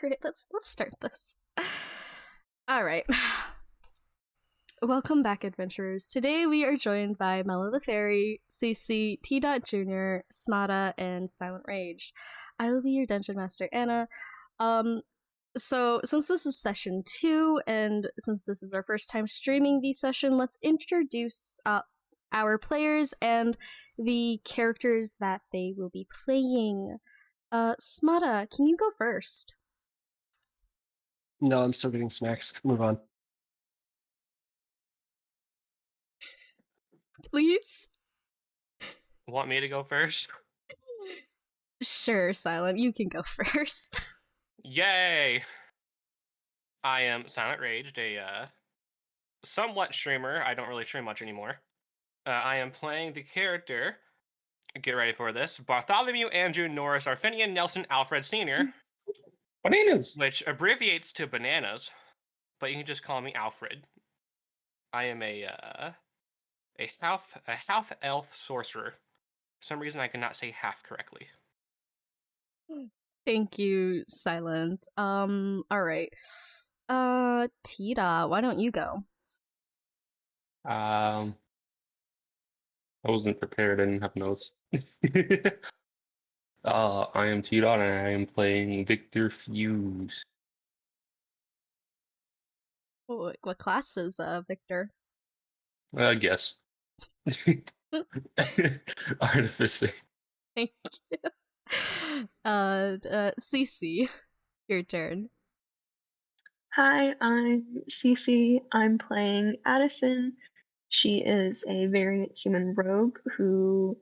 Alright, let's start this. Alright. Welcome back, adventurers. Today we are joined by Mellow the Fairy, CC, TdotJr, Smada, and SilentRaged. I will be your dungeon master, Anna. So since this is session 2, and since this is our first time streaming the session, let's introduce our players and the characters that they will be playing. Smada, can you go first? No, I'm still getting snacks. Move on. Please? Want me to go first? Sure, Silent, you can go first. Yay! I am SilentRaged, a somewhat streamer. I don't really stream much anymore. I am playing the character, get ready for this, Bartholomew Andrew Norris Arfinian Nelson Alfred Sr., Bananas! which abbreviates to bananas, but you can just call me Alfred. I am a half elf sorcerer. For some reason I cannot say half correctly. Thank you, Silent. Alright. Tita, why don't you go? I wasn't prepared. I didn't have notes. I am TdotJr and I am playing Viktor Fuse. What class is Viktor? I guess. Artificer. Thank you. CC, your turn. Hi, I'm Cece. I'm playing Addison. She is a variant human rogue who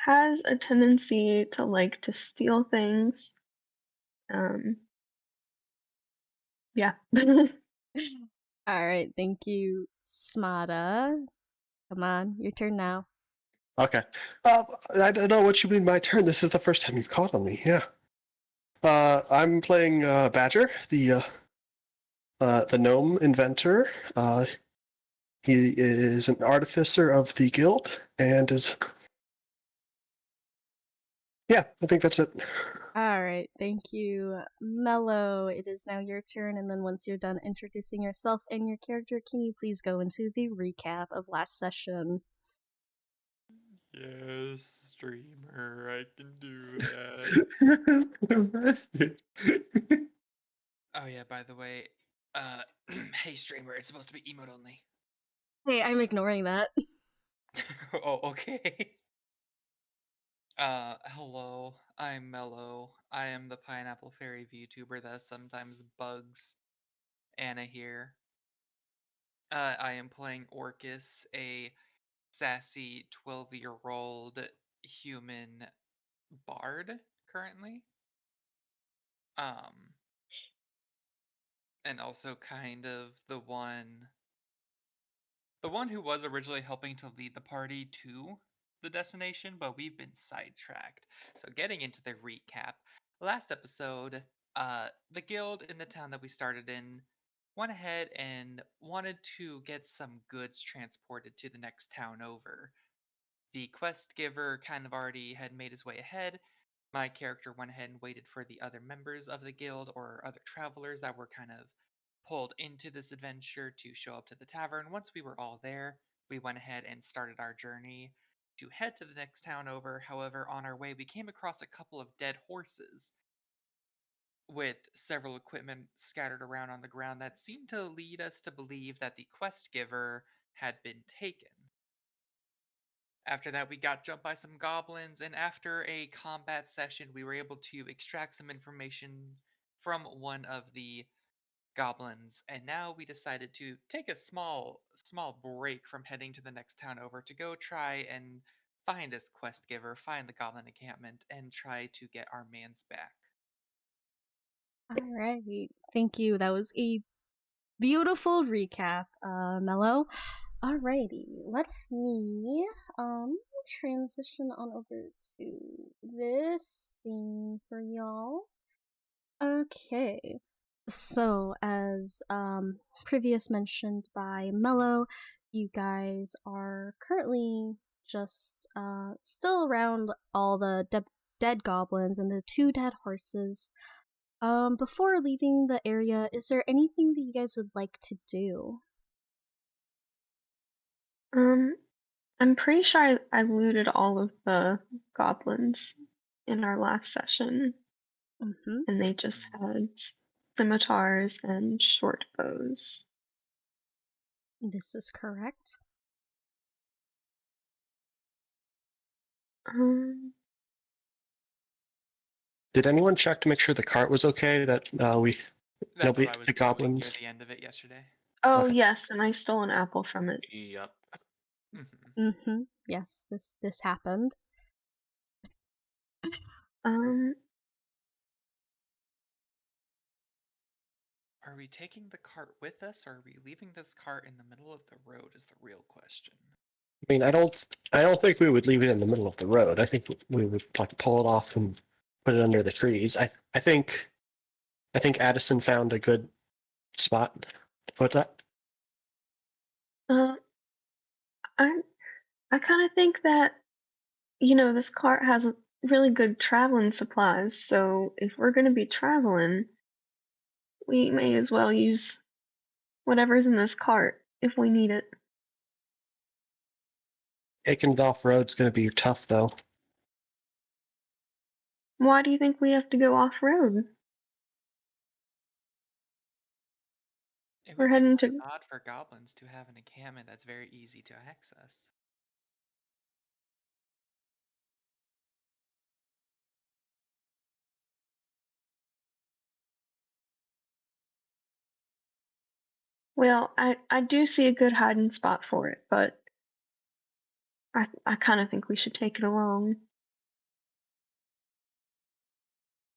has a tendency to like to steal things. Yeah. Alright, thank you, Smada. Come on, your turn now. Okay. I don't know what you mean my turn. This is the first time you've called on me, yeah. I'm playing Badger, the gnome inventor. He is an artificer of the guild and is... Yeah, I think that's it. Alright, thank you. Mellow, it is now your turn, and then once you're done introducing yourself and your character, can you please go into the recap of last session? Yes, streamer, I can do that. Oh yeah, by the way, hey streamer, it's supposed to be emote only. Hey, I'm ignoring that. Oh, okay. Hello, I'm Mellow. I am the Pineapple Fairy VTuber that sometimes bugs Anna here. I am playing Orchis, a sassy 12-year-old human bard currently. And also kind of the one who was originally helping to lead the party to the destination, but we've been sidetracked. So getting into the recap, last episode, the guild in the town that we started in went ahead and wanted to get some goods transported to the next town over. The quest giver kind of already had made his way ahead. My character went ahead and waited for the other members of the guild or other travelers that were kind of pulled into this adventure to show up to the tavern. Once we were all there, we went ahead and started our journey to head to the next town over. However, on our way, we came across a couple of dead horses with several equipment scattered around on the ground that seemed to lead us to believe that the quest giver had been taken. After that, we got jumped by some goblins, and after a combat session, we were able to extract some information from one of the goblins, and now we decided to take a small break from heading to the next town over to go try and find this quest giver, find the goblin encampment, and try to get our mans back. Alright, thank you. That was a beautiful recap, Mellow. Alrighty, let's me transition on over to this scene for y'all. Okay, so as previous mentioned by Mellow, you guys are currently just still around all the dead goblins and the 2 dead horses. Before leaving the area, is there anything that you guys would like to do? I'm pretty sure I looted all of the goblins in our last session, Mm-hmm. and they just had scimitars and short bows. This is correct. Did anyone check to make sure the cart was okay? That we That's nobody what I was the doing near goblins. the end of it yesterday. Oh Okay. yes, and I stole an apple from it. Yep. Mm-hmm. Yes, this happened. Are we taking the cart with us, or are we leaving this cart in the middle of the road is the real question. I mean, I don't think we would leave it in the middle of the road. I think we would like pull it off and put it under the trees. I think Addison found a good spot to put that. I kind of think that this cart has really good traveling supplies. So if we're going to be traveling, we may as well use whatever's in this cart if we need it. Taking it off road's going to be tough, though. Why do you think we have to go off road? It We're would be heading quite to. odd for goblins to have an encampment that's very easy to access. Well, I do see a good hiding spot for it, but I kind of think we should take it along.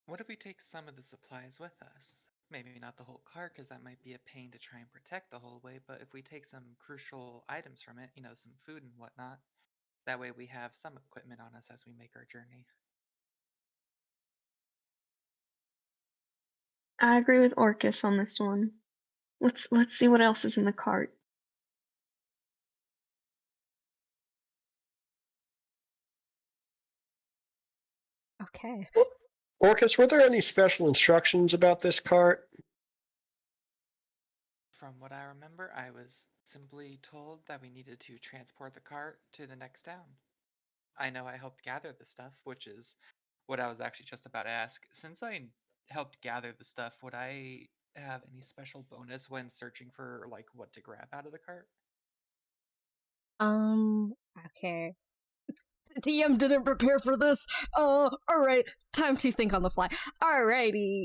What if we take some of the supplies with us? Maybe not the whole cart, because that might be a pain to try and protect the whole way, but if we take some crucial items from it, some food and whatnot, that way we have some equipment on us as we make our journey. I agree with Orchis on this one. Let's see what else is in the cart. Okay. Orchis, were there any special instructions about this cart? From what I remember, I was simply told that we needed to transport the cart to the next town. I know I helped gather the stuff, which is what I was actually just about to ask. Since I helped gather the stuff, would I have any special bonus when searching for what to grab out of the cart? Okay. DM didn't prepare for this. Alright. Time to think on the fly. Alrighty.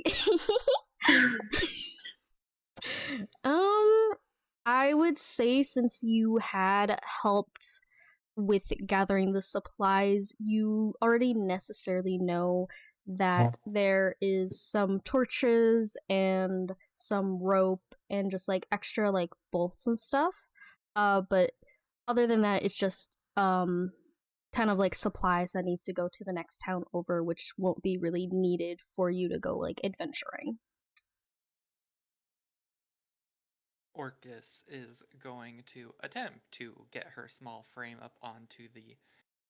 I would say since you had helped with gathering the supplies, you already necessarily know that there is some torches and some rope and just extra bolts and stuff. But other than that, it's just kind of supplies that needs to go to the next town over, which won't be really needed for you to go adventuring. Orchis is going to attempt to get her small frame up onto the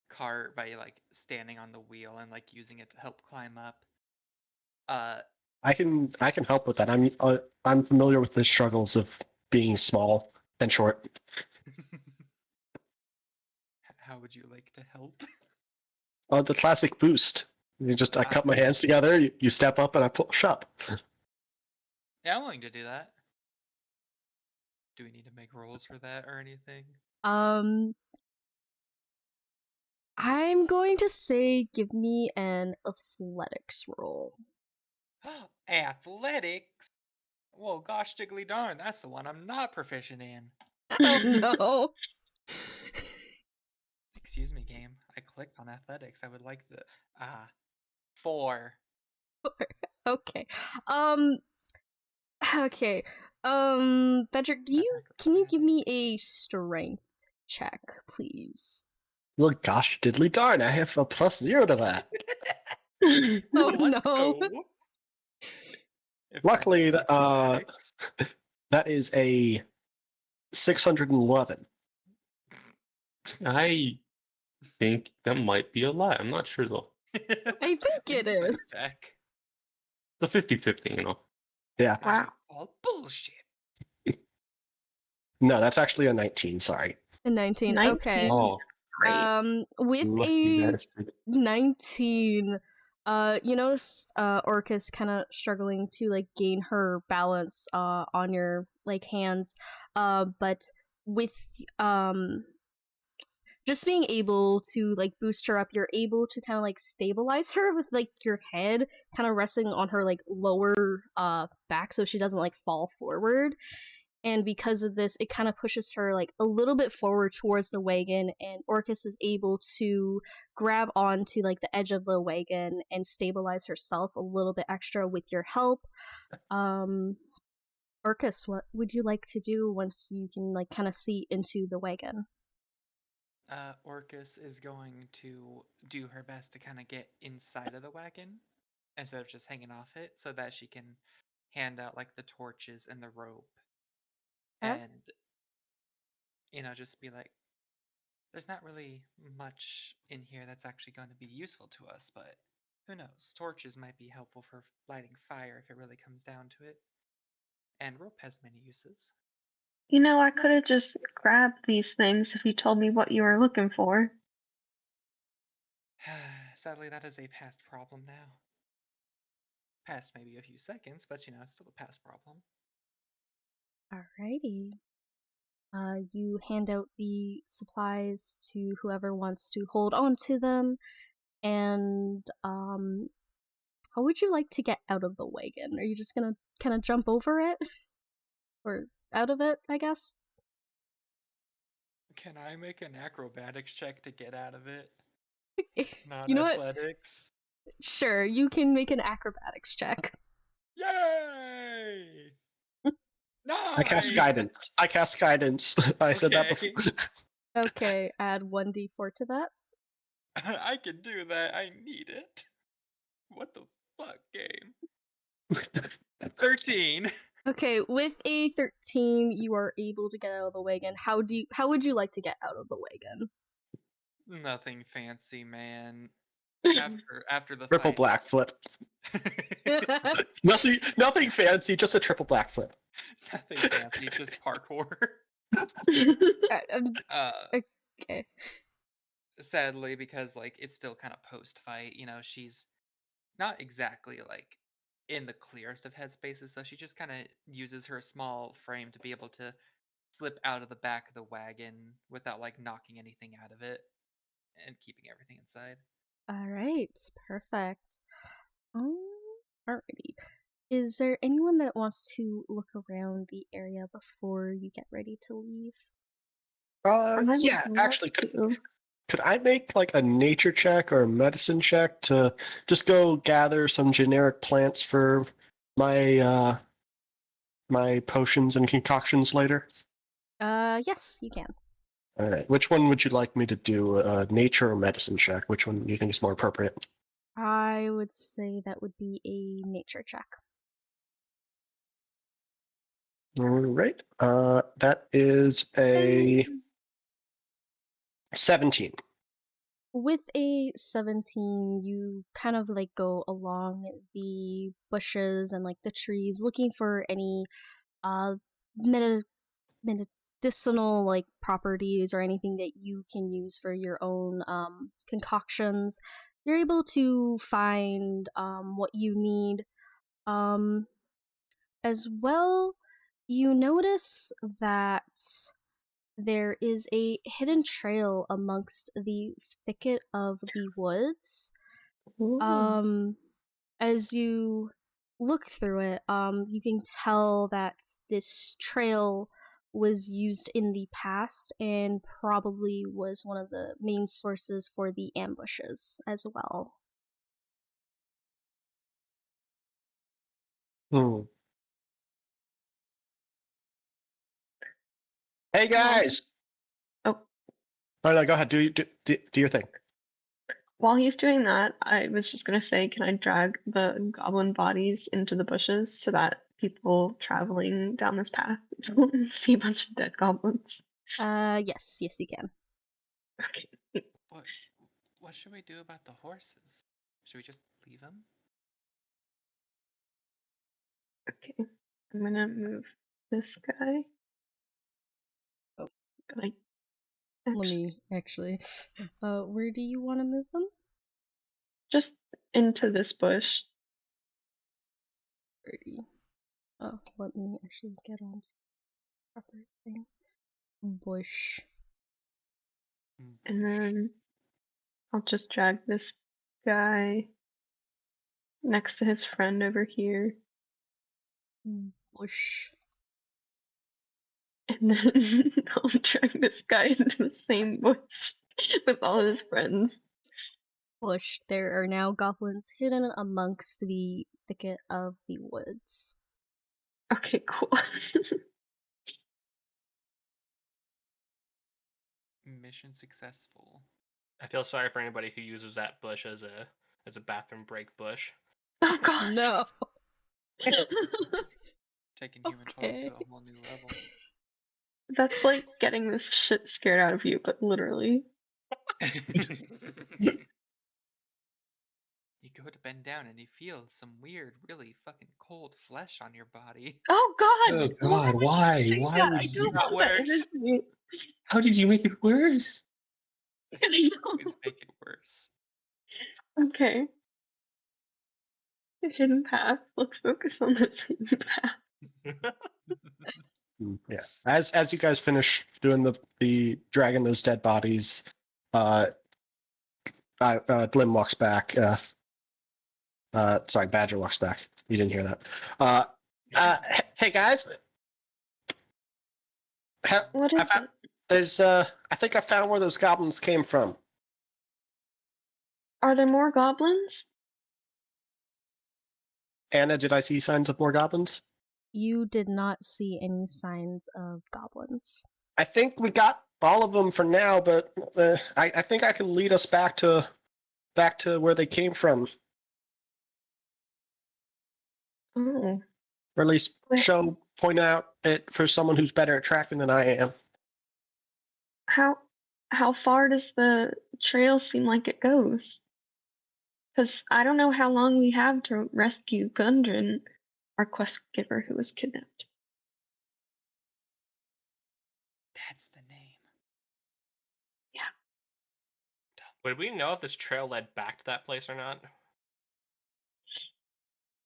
cart by standing on the wheel and using it to help climb up. I can help with that. I'm familiar with the struggles of being small and short. How would you like to help? The classic boost. I Ah. cut my hands together. You step up, and I push up. Yeah, I'm willing to do that. Do we need to make rolls for that or anything? I'm going to say give me an athletics roll. Athletics? Well, gosh diggly darn, that's the one I'm not proficient in. Oh no. Excuse me, game. I clicked on athletics. I would like the 4. Okay. Okay. Patrick, can you give me a strength check, please? Well, gosh, diddly darn! I have a +0 to that. Oh Let's no. go. If Luckily, that's athletics. that is a 611. I think that might be a lie. I'm not sure though. I think it is. Check. The 50-50, you know. Yeah. Wow. All bullshit. No, that's actually a 19. Sorry. A 19. 19 Okay. Oh, is great. With lucky a bastard. 19, you notice Orchis kind of struggling to like gain her balance on your like hands, but with just being able to like boost her up, you're able to kind of like stabilize her with like your head kind of resting on her like lower back so she doesn't like fall forward. And because of this, it kind of pushes her like a little bit forward towards the wagon, and Orchis is able to grab onto like the edge of the wagon and stabilize herself a little bit extra with your help. Orchis, what would you like to do once you can like kind of see into the wagon? Orchis is going to do her best to kind of get inside of the wagon instead of just hanging off it, so that she can hand out like the torches and the rope, Okay. and just be like, there's not really much in here that's actually going to be useful to us, but who knows? Torches might be helpful for lighting fire if it really comes down to it, and rope has many uses. I could have just grabbed these things if you told me what you were looking for. Sadly, that is a past problem now. Past maybe a few seconds, but it's still a past problem. Alrighty. You hand out the supplies to whoever wants to hold on to them, and how would you like to get out of the wagon? Are you just gonna kind of jump over it? Or out of it, I guess? Can I make an acrobatics check to get out of it? You know what? Non-athletics? Sure, you can make an acrobatics check. Yay! I cast guidance. I said that Okay. before. Okay, add 1d4 to that. I can do that. I need it. What the fuck, game? 13. Okay, with a 13, you are able to get out of the wagon. How would you like to get out of the wagon? Nothing fancy, man. After the Triple fight. black flip. Nothing fancy, just a triple black flip. Nothing fancy, just parkour. Okay. Sadly, because it's still kind of post-fight, she's not exactly in the clearest of headspaces, so she just kind of uses her small frame to be able to slip out of the back of the wagon without knocking anything out of it and keeping everything inside. Alright, perfect. Alrighty. Is there anyone that wants to look around the area before you get ready to leave? Yeah, actually, could I make a nature check or a medicine check to just go gather some generic plants for my my potions and concoctions later? Yes, you can. All right. Which one would you like me to do? Nature or medicine check? Which one do you think is more appropriate? I would say that would be a nature check. All right. That is a 17. With a 17, you kind of go along the bushes and the trees looking for any medicinal properties or anything that you can use for your own concoctions. You're able to find what you need. As well, you notice that there is a hidden trail amongst the thicket of the woods. As you look through it, you can tell that this trail was used in the past and probably was one of the main sources for the ambushes as well. Hey guys! Oh. Oh no, go ahead. Do your thing. While he's doing that, I was just gonna say, can I drag the goblin bodies into the bushes so that people traveling down this path don't see a bunch of dead goblins? Yes, you can. Okay. What should we do about the horses? Should we just leave them? Okay, I'm gonna move this guy. Oh. But I Let actually me actually. Where do you want to move them? just into this bush. 30. Oh, let me actually get on to the proper thing. Bush. And then I'll just drag this guy next to his friend over here. Bush. And then I'll drag this guy into the same bush with all his friends. Bush. There are now goblins hidden amongst the thicket of the woods. Okay, cool. Mission successful. I feel sorry for anybody who uses that bush as a bathroom break bush. Oh god. No. Taking human folk Okay. to a whole new level. That's like getting this shit scared out of you, but literally. You go to bend down and you feel some weird, really fucking cold flesh on your body. Oh god! Oh god, why? Say Why that? would I you don't do that? want that Worse. energy. How did you make it worse? I know. Always make it worse. Okay. Hidden path. Let's focus on this hidden path. Yeah. As you guys finish doing the dragging those dead bodies, Glim walks back. Sorry, Badger walks back. You didn't hear that. Hey guys. What is it? There's I think I found where those goblins came from. Are there more goblins? Anna, did I see signs of more goblins? You did not see any signs of goblins. I think we got all of them for now, but I think I can lead us back to where they came from, Oh. or at least Wait. point out it for someone who's better at tracking than I am. How far does the trail seem like it goes? Because I don't know how long we have to rescue Gundren, our quest giver who was kidnapped. That's the name. Would we know if this trail led back to that place or not?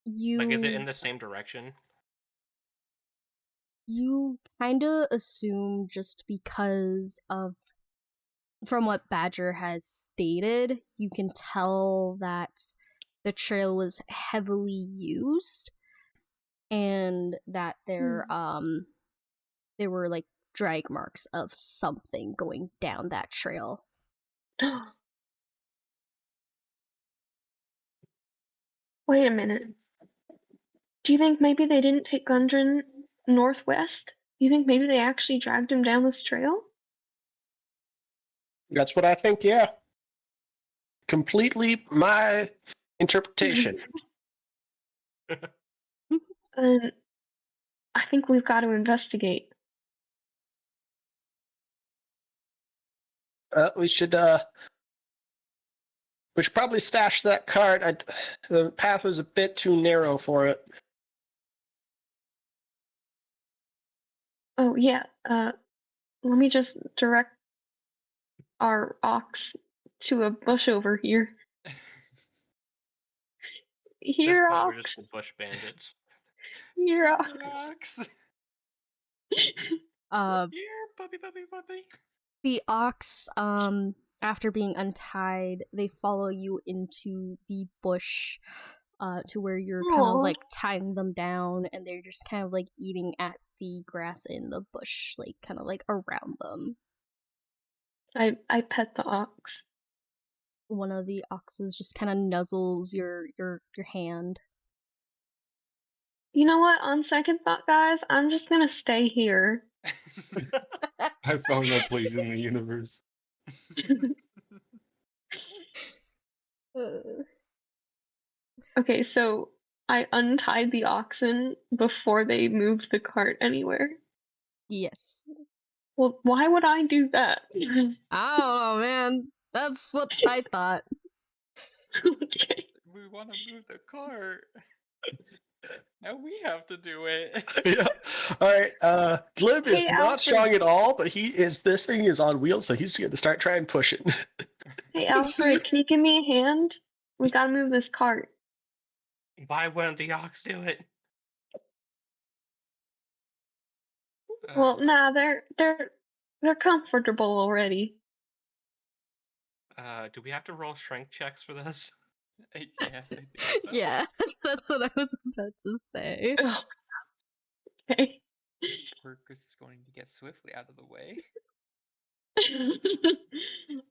You Like, is it in the same direction? You kind of assume just because of from what Badger has stated, you can tell that the trail was heavily used and that there were like drag marks of something going down that trail. Wait a minute. Do you think maybe they didn't take Gundren northwest? Do you think maybe they actually dragged him down this trail? That's what I think. Yeah, completely my interpretation. And I think we've got to investigate. We should probably stash that cart. The path was a bit too narrow for it. Oh yeah. Let me just direct our ox to a bush over here. At this Here, point, we're ox. just the bush bandits. Here, ox. Rocks. Here, puppy. the ox, after being untied, they follow you into the bush, to where you're kind of Aw. like tying them down, and they're just kind of like eating at the grass in the bush, like kind of like around them. I pet the ox. One of the oxes just kind of nuzzles your hand. You know what? On second thought, guys, I'm just gonna stay here. I found my place in the universe. Okay, so I untied the oxen before they moved the cart anywhere. Yes. Well, why would I do that? I don't know, man. That's what I thought. Okay. We want to move the cart. Now we have to do it. Yeah. All right. Glib is Hey, not Alferd. strong at all, but this thing is on wheels, so he's going to start trying pushing. Hey, Alfred, can you give me a hand? We gotta move this cart. Why wouldn't the ox do it? Well, nah, they're comfortable already. Do we have to roll strength checks for this? Yes, I think so. Yeah, that's what I was about to say. Oh, okay. Orchis is going to get swiftly out of the way.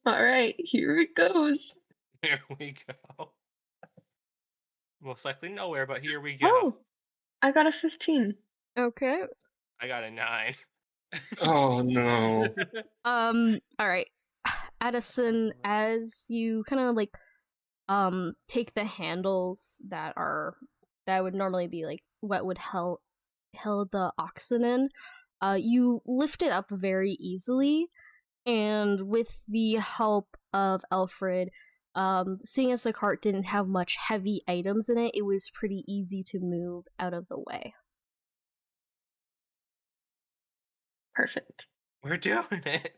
All right, here it goes. Here we go. Most likely nowhere, but here we go. Oh, I got a 15. Okay. I got a 9. Oh no. Alright. Addison, as you kind of like take the handles that would normally be like what would held the oxen in, you lift it up very easily, and with the help of Alfred, seeing as the cart didn't have much heavy items in it, it was pretty easy to move out of the way. Perfect. We're doing it.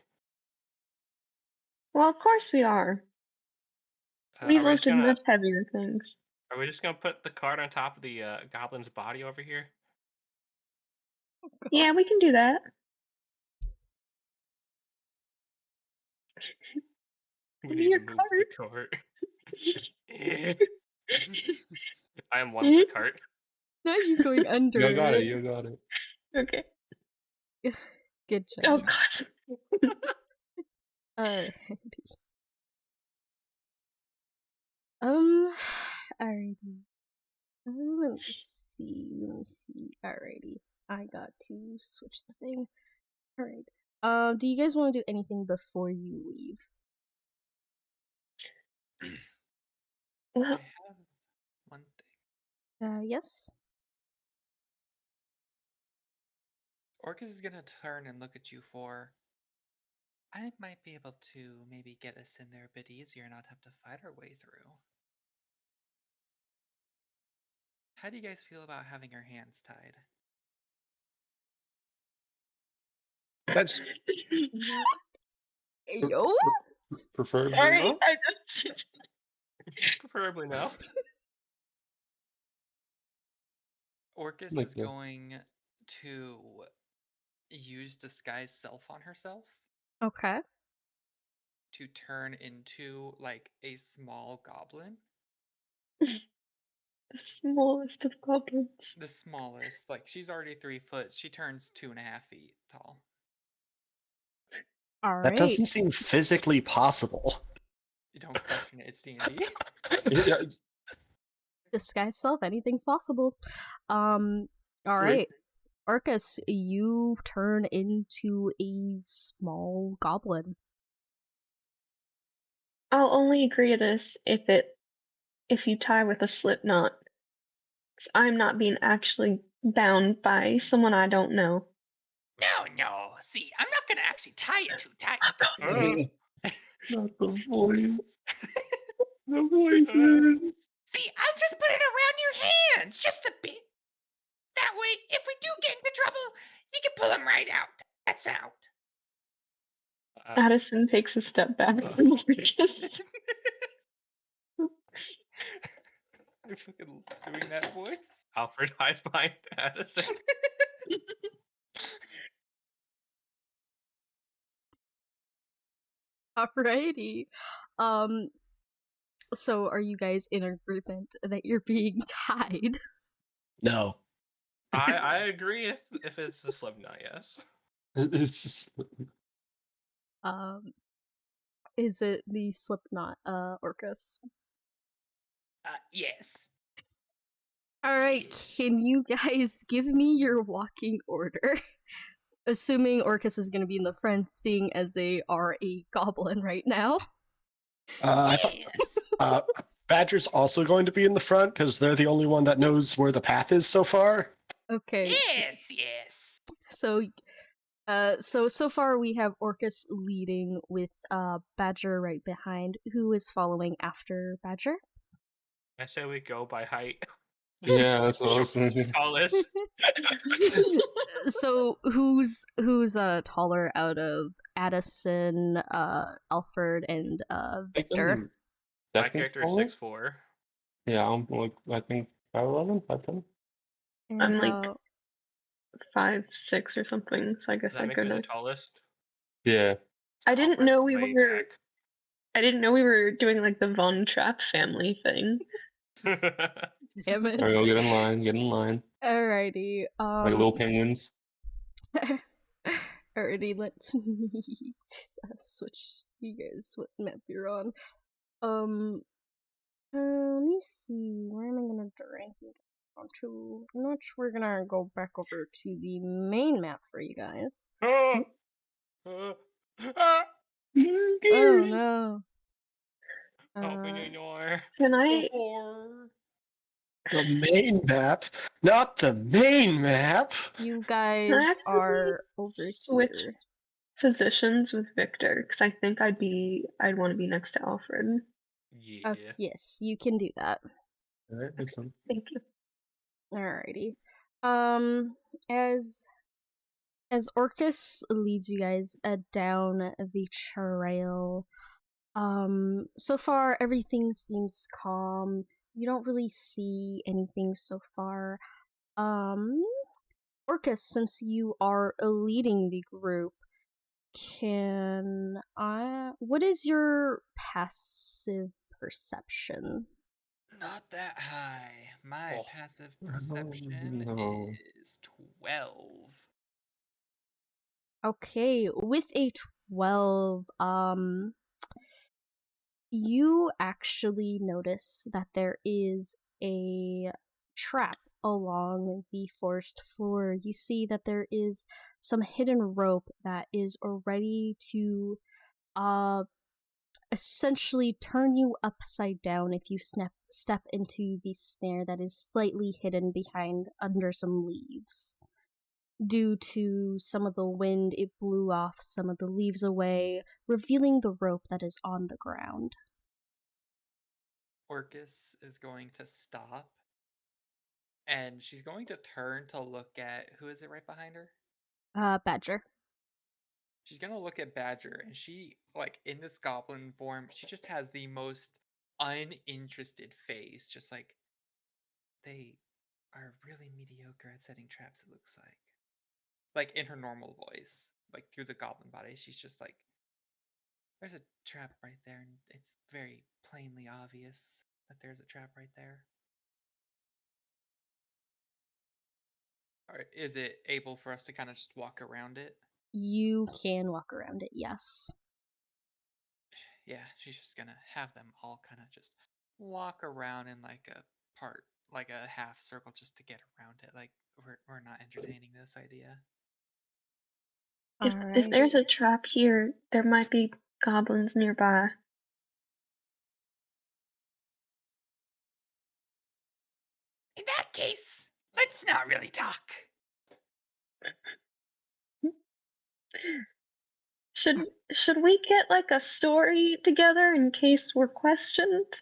Well, of course we are. We've lifted much heavier things. Are we just gonna put the cart on top of the goblin's body over here? Yeah, we can do that. We need Your to move the cart. I am one Hmm? with the cart. Now you're going under You got it. it. You got it. Okay. Good Oh job. god. Alrighty. Alrighty. Let me see. Alrighty. I got to switch the thing. Alright. Do you guys want to do anything before you leave? I Well, have one thing. Yes? Orchis is gonna turn and look at you for. I might be able to maybe get us in there a bit easier, not have to fight our way through. How do you guys feel about having your hands tied? That's Yo? Preferably sorry, not. I just Preferably no. Orchis Like is that. going to use disguise self on herself Okay. to turn into like a small goblin. the smallest of goblins. The smallest. Like she's already 3 foot. She turns 2.5 feet tall. that Alright. doesn't seem physically possible. You don't question it, it's D&D. Yeah, Disguise self, anything's possible. Alright. Orchis, you turn into a small goblin. I'll only agree to this if you tie with a slip knot. 'Cause I'm not being actually bound by someone I don't know. No. See, I'm not gonna actually tie it too tight. not the voice. The voices. See, I'll just put it around your hands, just a bit. That way, if we do get into trouble, you can pull them right out. That's out. Addison takes a step back from Orchis. You're fucking doing that voice? Alfred hides behind Addison. Alrighty. So are you guys in agreement that you're being tied? No. I agree if it's the Slipknot, yes. It's just, Is it the Slipknot, Orcus? Yes. Alright, can you guys give me your walking order? Assuming Orcus is gonna be in the front, seeing as they are a goblin right now. I thought Badger's also going to be in the front because they're the only one that knows where the path is so far. Okay. Yes. So far we have Orcus leading with Badger right behind. Who is following after Badger? I say we go by height. Yeah, that's what I was Sure, thinking. tallest. So who's taller out of Addison, Alferd, and Viktor? My character is 6'4". Yeah, I'm like, I think 5'11", 5'10". And I'm like how 5'6" or something, so I guess Does that I make go me the next. tallest? Yeah. I didn't Alfred's know we way were. I didn't know we were doing like the Von Trapp family thing. back. damn it. Alright, go get in line, get in line. Alrighty. Like little penguins. Alrighty, let me just switch you guys what map you're on. Let me see. Where am I gonna rank you onto? I'm not sure. We're gonna go back over to the main map for you guys. Oh Oh no. Open your door. Can I? The main map, not the main map. You Can I guys actually are over switch here. positions with Viktor? Because I think I'd want to be next to Alfred. Yeah. Yes, you can do that. Alright, makes sense. Thank you. Alrighty. As Orchis leads you guys down the trail, so far everything seems calm. You don't really see anything so far. Orchis, since you are leading the group, what is your passive perception? Not that high. My Oh. passive perception no. is 12. Okay, with a 12, you actually notice that there is a trap along the forest floor. You see that there is some hidden rope that is ready to essentially turn you upside down if you step into the snare that is slightly hidden behind under some leaves. Due to some of the wind, it blew off some of the leaves away, revealing the rope that is on the ground. Orchis is going to stop. And she's going to turn to look at who is it right behind her? Badger. She's gonna look at Badger, and she, like, in this goblin form, she just has the most uninterested face. Just like, they are really mediocre at setting traps, it looks like. Like, in her normal voice, like, through the goblin body, she's just like, there's a trap right there, and it's very plainly obvious that there's a trap right there. Or is it able for us to kind of just walk around it? You can walk around it, yes. Yeah, she's just gonna have them all kind of just walk around in like a half circle just to get around it. Like, we're not entertaining this idea. If there's a trap here, there might be goblins nearby. In that case, let's not really talk. Should we get like a story together in case we're questioned?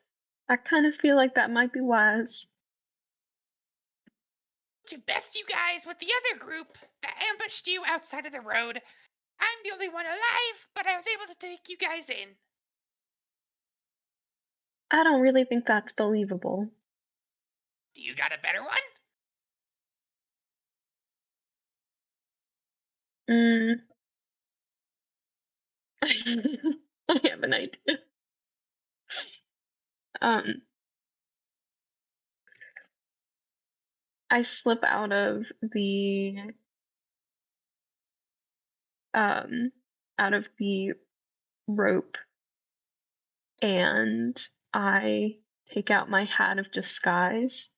I kind of feel like that might be wise. To best you guys with the other group that ambushed you outside of the road. I'm the only one alive, but I was able to take you guys in. I don't really think that's believable. Do you got a better one? I have an idea. I slip out of the rope, and I take out my hat of disguise,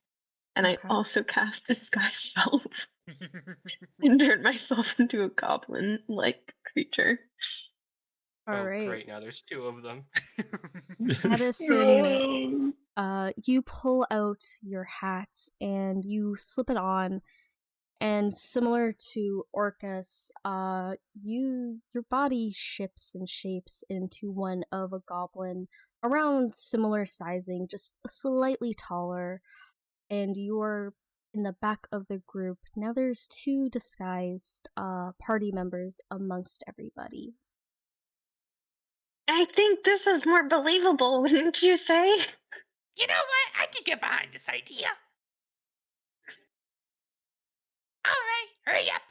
and Okay. I also cast disguise self and turn myself into a goblin-like creature. Alright. Great, now there's 2 of them. Addison, you pull out your hat and you slip it on, and similar to Orchis, your body shifts and shapes into one of a goblin, around similar sizing, just slightly taller. and you are in the back of the group. Now there's 2 disguised party members amongst everybody. I think this is more believable, wouldn't you say? You know what? I can get behind this idea. All right, hurry up.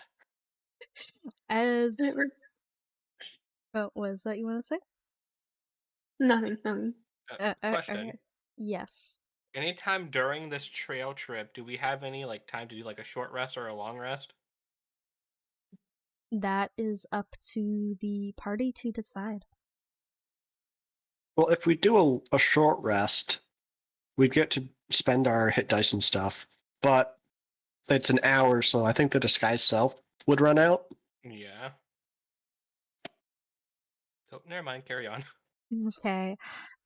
As Never- what is that you want to say? Nothing. Question. Yes. Anytime during this trail trip, do we have any like time to do like a short rest or a long rest? That is up to the party to decide. Well, if we do a short rest, we get to spend our hit dice and stuff, but it's an hour, so I think the disguise self would run out. Yeah. So never mind, carry on. Okay.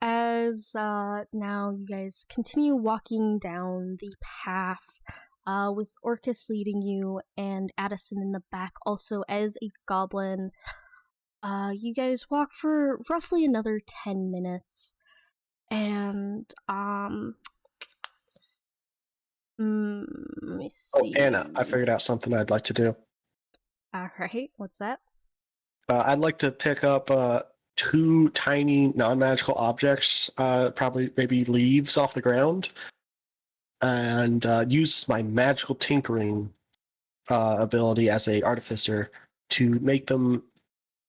As now you guys continue walking down the path, with Orchis leading you and Addison in the back also as a goblin. You guys walk for roughly another 10 minutes. And let me see. Oh, Anna, I figured out something I'd like to do. Alright, what's that? I'd like to pick up 2 tiny non-magical objects, probably maybe leaves off the ground, and use my magical tinkering ability as a artificer to make them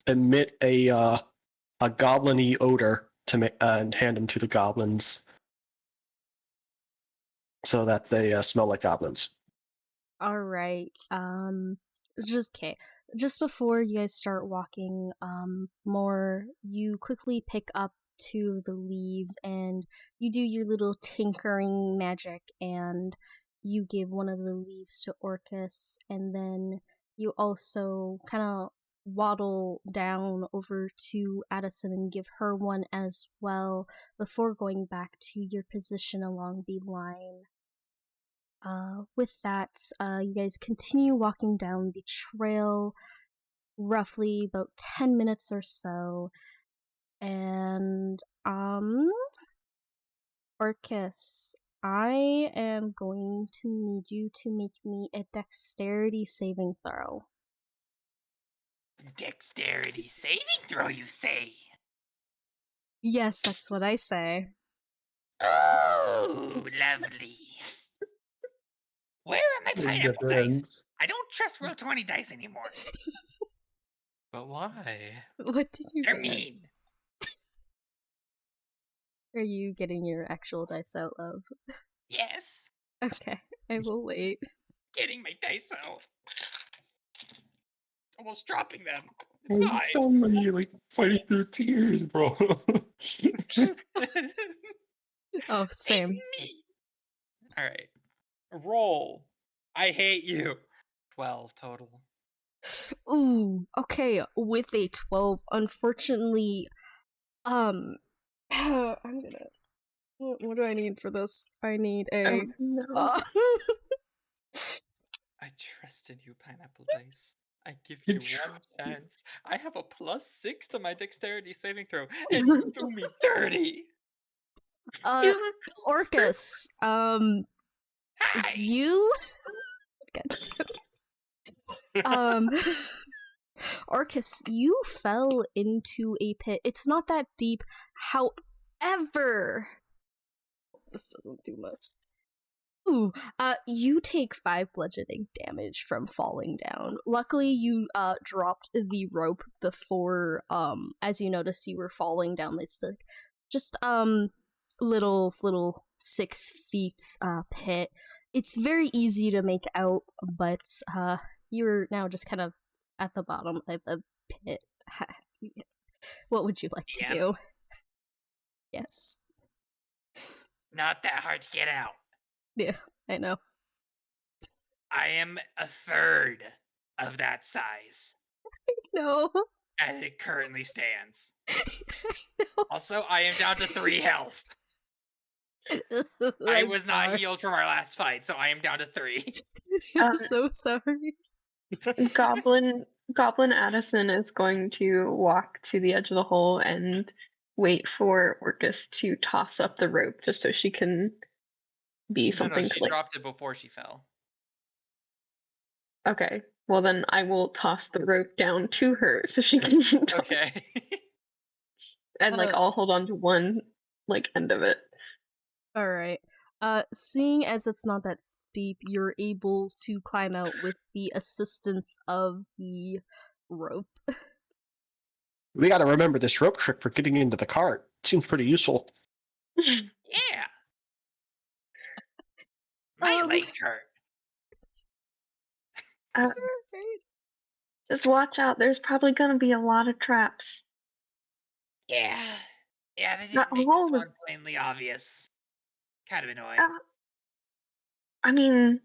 emit a goblin-y odor to and hand them to the goblins so that they smell like goblins. Alright, just before you guys start walking more, you quickly pick up 2 of the leaves and you do your little tinkering magic, and you give one of the leaves to Orchis, and then you also kind of waddle down over to Addison and give her one as well before going back to your position along the line. With that, you guys continue walking down the trail, roughly about 10 minutes or so, and, Orchis, I am going to need you to make me a dexterity saving throw. Dexterity saving throw, you say? Yes, that's what I say. Oh, lovely. Where are my pineapple dice? I don't trust roll 20 dice anymore. But why? What did you They're get? mean. Are you getting your actual dice out, love? Yes. Okay, I will wait. Getting my dice out. Almost dropping them. Oh, It's you sound like you're like fighting through tears, bro. fine. Oh, same. Alright. Roll. I hate you. 12 total. Ooh, okay, with a 12, unfortunately, I'm gonna... What do I need for this? I need a... No. I trust in you, pineapple dice. I give you one chance. I have a +6 to my dexterity saving throw, and you threw me 30. Orchis, Hi. you... Orchis, you fell into a pit. It's not that deep, however... This doesn't do much. Ooh, you take 5 bludgeoning damage from falling down. Luckily, you, dropped the rope before, as you noticed you were falling down this, like, just, little 6 feet, pit. It's very easy to make out, but, you're now just kind of at the bottom of a pit. What would you like to do? Yes. Not that hard to get out. Yeah, I know. I am a third of that size No. as it currently stands. No. Also, I am down to 3 health. I I'm was sorry. not healed from our last fight, so I am down to 3. I'm so sorry. Goblin Addison is going to walk to the edge of the hole and wait for Orchis to toss up the rope just so she can be No, something she to like. dropped it before she fell. Okay, well then I will toss the rope down to her so she can toss, Okay. and like I'll hold on to one like end of it. All right. Seeing as it's not that steep, you're able to climb out with the assistance of the rope. We got to remember this rope trick for getting into the cart. Seems pretty useful. Yeah. My legs hurt. Just watch out. There's probably gonna be a lot of traps. Yeah. Yeah, they Not didn't make all this of one plainly obvious. Kind of annoying. I mean,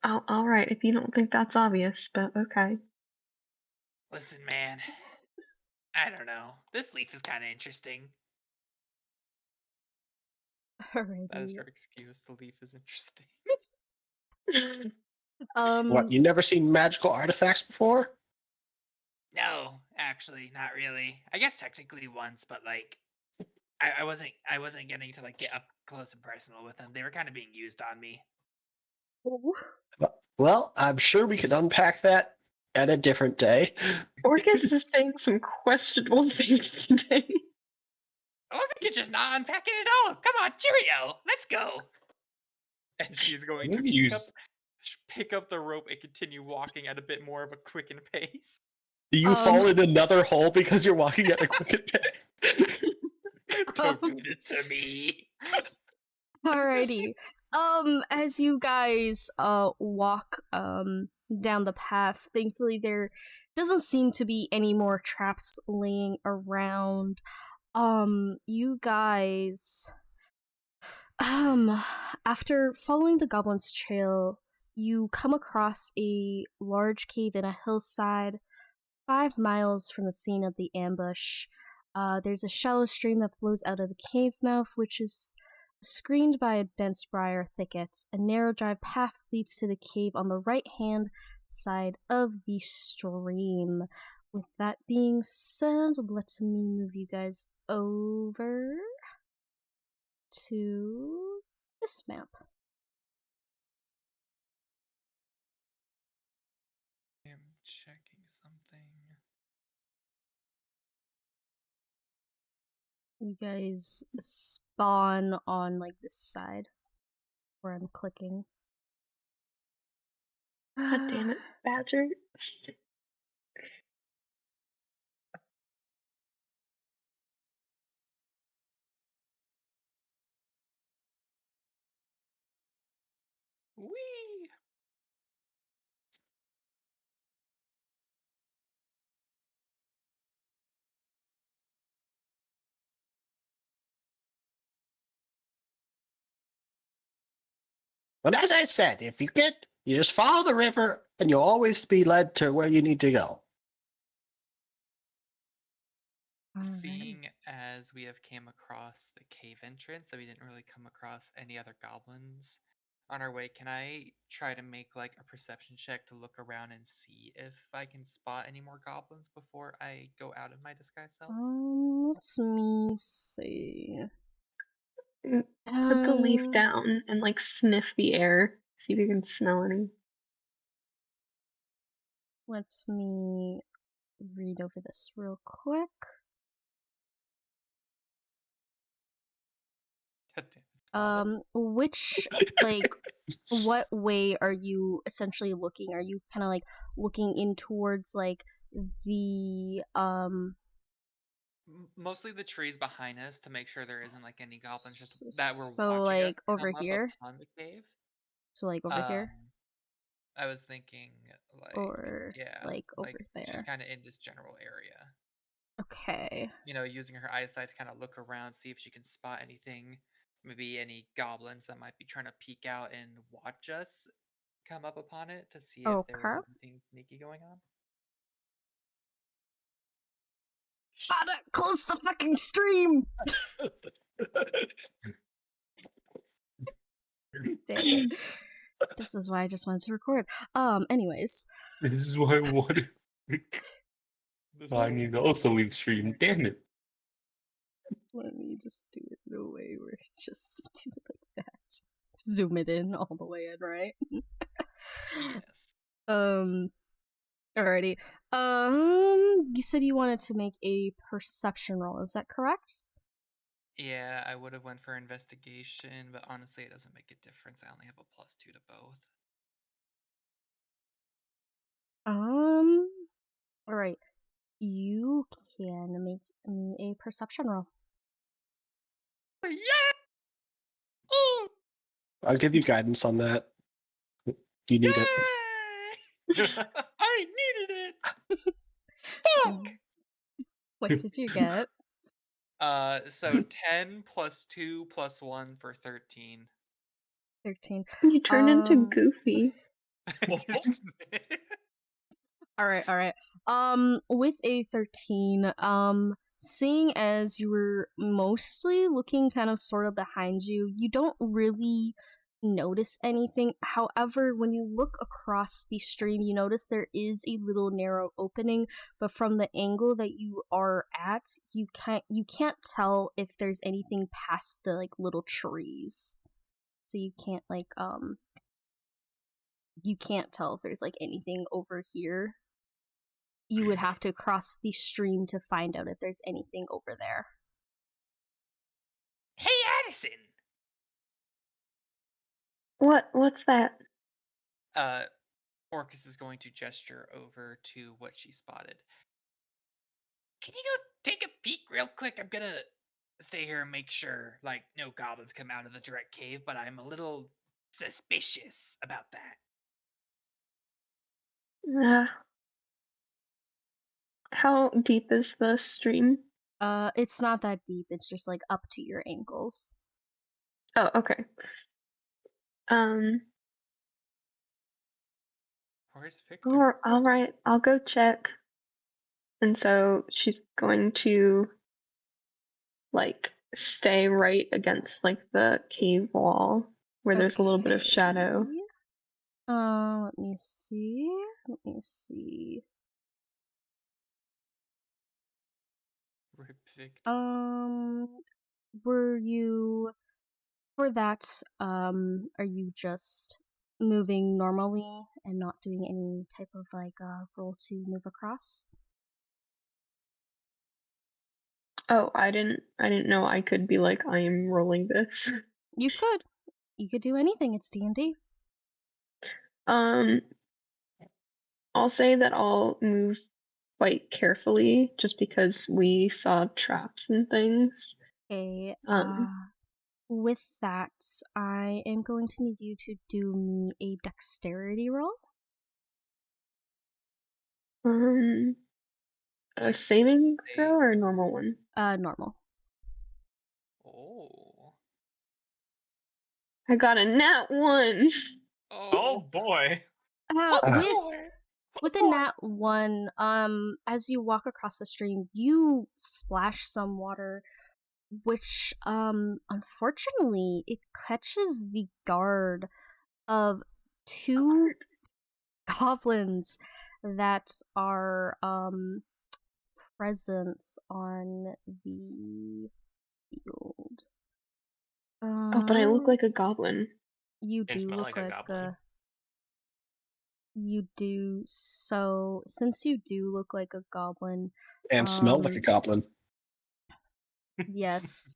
all right if you don't think that's obvious, but okay. Listen, man. I don't know. This leaf is kind of interesting. That is Alrighty. her excuse. The leaf is interesting. What, you never seen magical artifacts before? No, actually, not really. I guess technically once, but like, I wasn't getting to like get up close and personal with them. They were kind of being used on me. Well, I'm sure we could unpack that at a different day. Orchis is saying some questionable things today. Or we could just not unpack it at all. Come on, cheerio. Let's go. And she's going to pick up the rope and continue walking at a bit more of a quickened pace. You fall in another hole because you're walking at a quickened pace. Don't do this to me. Alrighty. As you guys walk down the path, thankfully there doesn't seem to be any more traps laying around. You guys after following the goblin's trail, you come across a large cave in a hillside 5 miles from the scene of the ambush. There's a shallow stream that flows out of the cave mouth, which is screened by a dense briar thicket. A narrow dry path leads to the cave on the right-hand side of the stream. With that being said, let me move you guys over to this map. I'm checking something. You guys spawn on like this side where I'm clicking. God damn it, Badger. Whee! But as I said, if you just follow the river and you'll always be led to where you need to go. Seeing as we have came across the cave entrance, that we didn't really come across any other goblins on our way, can I try to make like a perception check to look around and see if I can spot any more goblins before I go out of my disguise self? Let me see. Put the leaf down and like sniff the air. See if you can smell any. Let me read over this real quick. Which like what way are you essentially looking? Are you kind of like looking in towards like the mostly the trees behind us to make sure there isn't like any goblins just that were so watching like us over come here? up upon the cave. So like over here? I was thinking like Or yeah, like over there. She's kind of in this general area. Okay. You know, using her eyesight to kind of look around, see if she can spot anything, maybe any goblins that might be trying to peek out and watch us come up upon it to see if there was anything sneaky going on. Gotta close the fucking stream! Damn it. This is why I just wanted to record. Anyways. This is why I wanted. I need to also leave stream. Damn it. Let me just do it in a way where just do it like that. Zoom it in all the way in, right? Yes. Alrighty. You said you wanted to make a perception roll, is that correct? Yeah, I would have went for investigation, but honestly, it doesn't make a difference. I only have a +2 to both. Alright. You can make me a perception roll. Yeah! Oh! I'll give you guidance on that. You need it. Yay! I needed it! Fuck! What did you get? So 10 + 2 + 1 for 13. 13. You turn into Goofy. Alright. With a 13, seeing as you were mostly looking kind of sort of behind you, you don't really notice anything. However, when you look across the stream, you notice there is a little narrow opening, but from the angle that you are at, you can't tell if there's anything past the like little trees. So you can't you can't tell if there's like anything over here. You would have to cross the stream to find out if there's anything over there. Hey, Addison! What's that? Orchis is going to gesture over to what she spotted. Can you go take a peek real quick? I'm gonna stay here and make sure, like, no goblins come out of the direct cave, but I'm a little suspicious about that. How deep is the stream? It's not that deep. It's just like up to your ankles. Oh, okay. Where's Viktor? All right, I'll go check. And so she's going to like stay right against like the cave wall where there's a little bit of shadow. Okay. Let me see. Rip Viktor. Were you for that? Are you just moving normally and not doing any type of like roll to move across? Oh, I didn't know I could be like, I am rolling this. You could do anything. It's D&D. I'll say that I'll move quite carefully just because we saw traps and things. Okay. With that, I am going to need you to do me a dexterity roll. A saving throw or a normal one? Normal. Oh. I got a nat 1. Oh boy. With a nat 1, as you walk across the stream, you splash some water, which, unfortunately, it catches the guard of 2 goblins that are, present on the field. Oh, but I look like a goblin. You And do smell look like a like goblin. You do. So, since you do look like a goblin, And smell like a goblin. yes.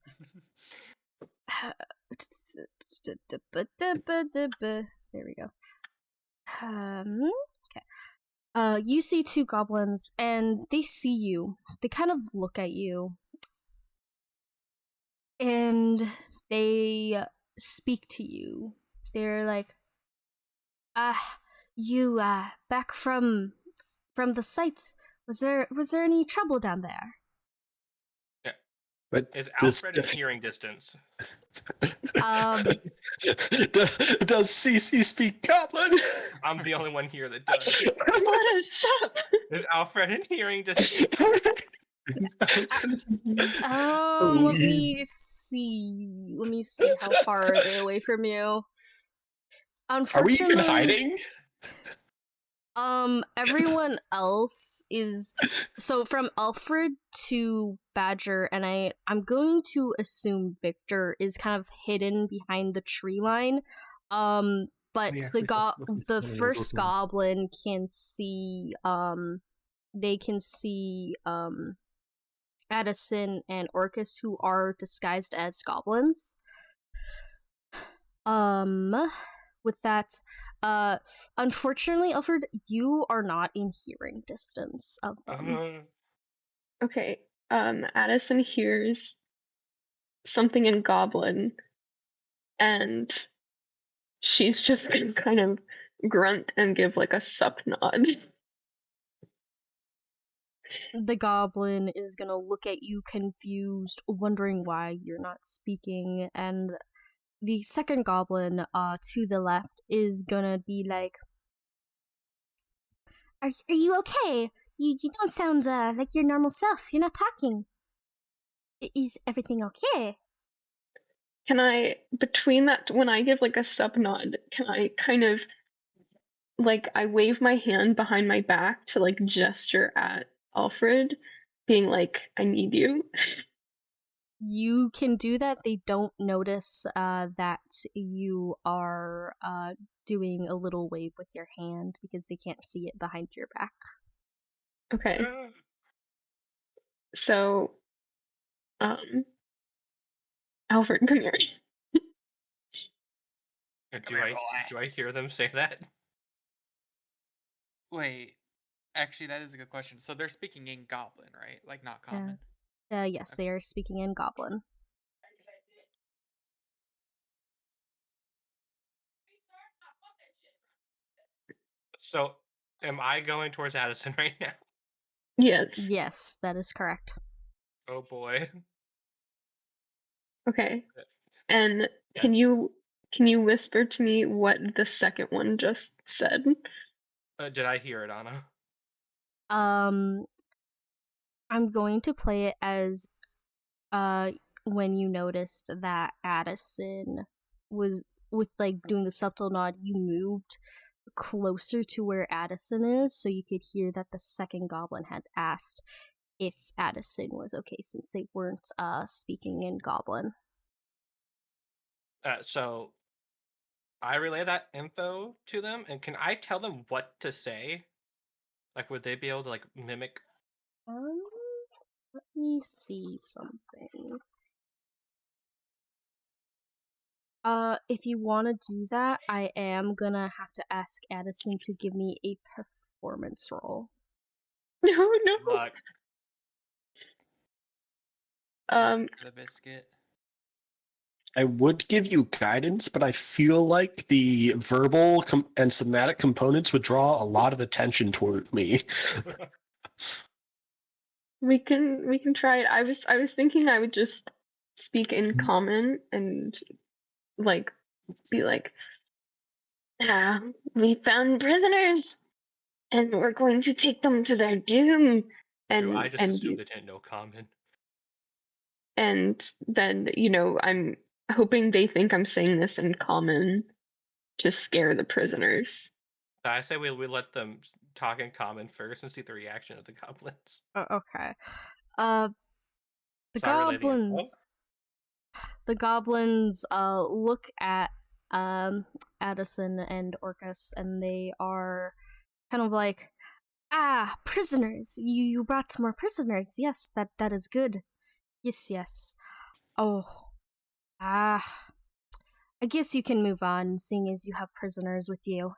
There we go. Okay. You see 2 goblins, and they see you. They kind of look at you, and they speak to you. They're like, you back from the site. Was there any trouble down there? Yeah. But Is Alfred in hearing distance? Does CC speak goblin? I'm the only one here that does. Shut up! Is Alfred in hearing distance? Let me see how far are they away from you. Are we even hiding? Everyone else is so from Alfred to Badger, and I'm going to assume Viktor is kind of hidden behind the tree line. But Yeah, the first goblin can see they can see Addison and Orchis, who are disguised as goblins. With that, unfortunately, Alfred, you are not in hearing distance of them. Okay. Addison hears something in Goblin, and she's just gonna kind of grunt and give like a sup nod. The goblin is gonna look at you confused, wondering why you're not speaking, and the second goblin, to the left, is gonna be like, Are you okay? You don't sound like your normal self. You're not talking. Is everything okay? Can I, between that, when I give like a sup nod, can I kind of like I wave my hand behind my back to like gesture at Alfred, being like, I need you? You can do that. They don't notice that you are doing a little wave with your hand because they can't see it behind your back. Okay. So, Alfred, come here. Do I hear them say that? Wait, actually, that is a good question. So they're speaking in Goblin, right? Like not Yeah. common. Yes, they are speaking in Goblin. So, am I going towards Addison right now? Yes. Yes, that is correct. Oh boy. Okay. And Yes. can you whisper to me what the second one just said? Did I hear it, Anna? I'm going to play it as when you noticed that Addison was with like doing the subtle nod, you moved closer to where Addison is, so you could hear that the second goblin had asked if Addison was okay since they weren't speaking in Goblin. So I relay that info to them, and can I tell them what to say? Like, would they be able to like mimic? Let me see something. If you want to do that, I am gonna have to ask Addison to give me a performance roll. No. Luck. The biscuit. I would give you guidance, but I feel like the verbal and somatic components would draw a lot of attention toward me. We can try it. I was thinking I would just speak in common and like be like, we found prisoners and we're going to take them to their doom. Dude, I just assumed And they didn't know common. and then I'm hoping they think I'm saying this in common to scare the prisoners. I say we let them talk in common first and see the reaction of the goblins. Okay. The So I relay the info? goblins look at Addison and Orchis, and they are kind of like, prisoners. You brought more prisoners. Yes, that is good. Yes. Oh, I guess you can move on, seeing as you have prisoners with you.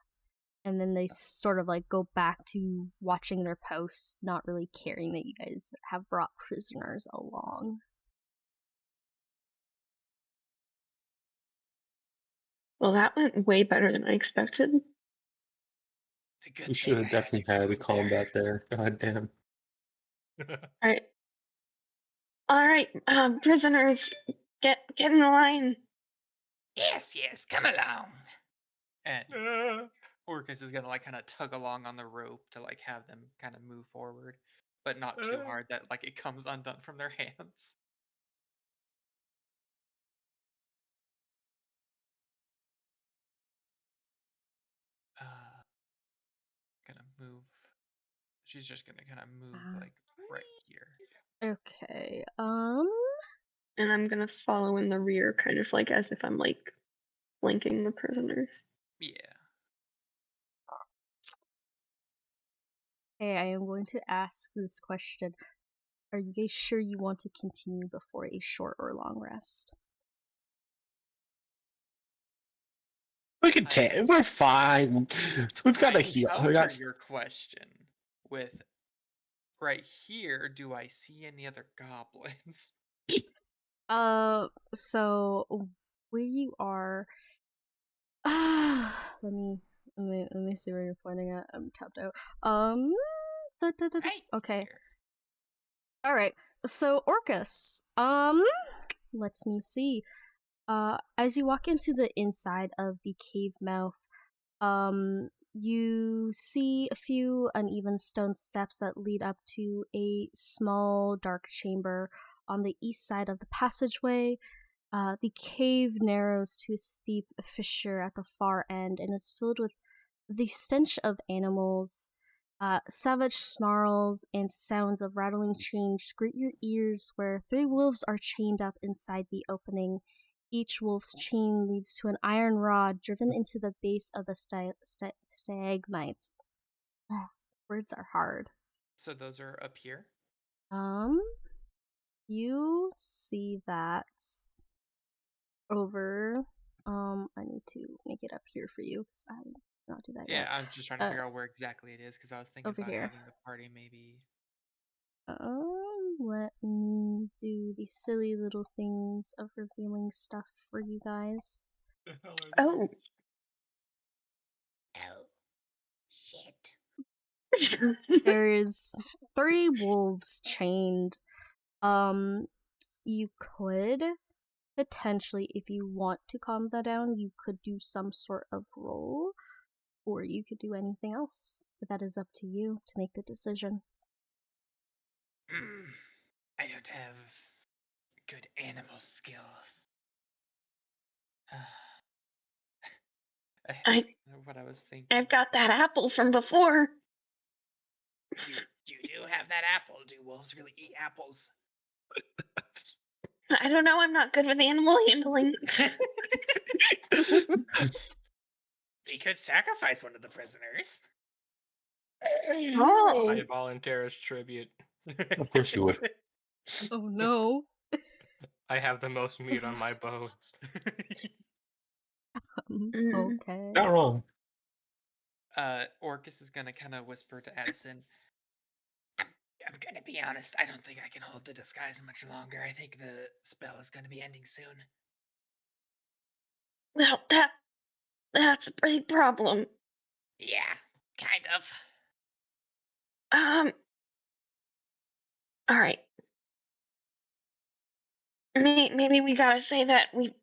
And then they sort of like go back to watching their posts, not really caring that you guys have brought prisoners along. Well, that went way better than I expected. It's a good We thing should I have definitely you had a go there. combat there. God damn. All right, prisoners, get in the line. Yes, come along. And Orchis is gonna like kind of tug along on the rope to like have them kind of move forward, but not too hard that like it comes undone from their hands. Gonna move. She's just gonna kind of move like right here. Okay. And I'm gonna follow in the rear, kind of like as if I'm like flanking the prisoners. Yeah. Hey, I am going to ask this question. Are you guys sure you want to continue before a short or long rest? We can take. We're fine. We've got I to heal. We counter got. your question with right here. Do I see any other goblins? So where you are, let me see where you're pointing at. I'm tapped out. Right Okay. here. All right. So Orchis, let me see. As you walk into the inside of the cave mouth, you see a few uneven stone steps that lead up to a small dark chamber on the east side of the passageway. The cave narrows to a steep fissure at the far end and is filled with the stench of animals. Savage snarls and sounds of rattling chains greet your ears where 3 wolves are chained up inside the opening. Each wolf's chain leads to an iron rod driven into the base of the stalagmites. Words are hard. So those are up here. You see that over. I need to make it up here for you because I did not do that Yeah, yet. I'm just trying to figure out where exactly it is because I was thinking Over about here. having the party maybe. Let me do the silly little things of revealing stuff for you guys. Oh. Oh. Shit. There's 3 wolves chained. You could potentially, if you want to calm that down, you could do some sort of roll, or you could do anything else. But that is up to you to make the decision. I don't have good animal skills. I- what I was thinking. I've got that apple from before. You do have that apple. Do wolves really eat apples? I don't know. I'm not good with animal handling. We could sacrifice one of the prisoners. Oh. I volunteer as tribute. Of course you would. Oh no. I have the most meat on my bones. Okay. Not wrong. Orchis is gonna kind of whisper to Addison. I'm gonna be honest, I don't think I can hold the disguise much longer. I think the spell is gonna be ending soon. Well, that's a big problem. Yeah, kind of. All right. Maybe we gotta say that we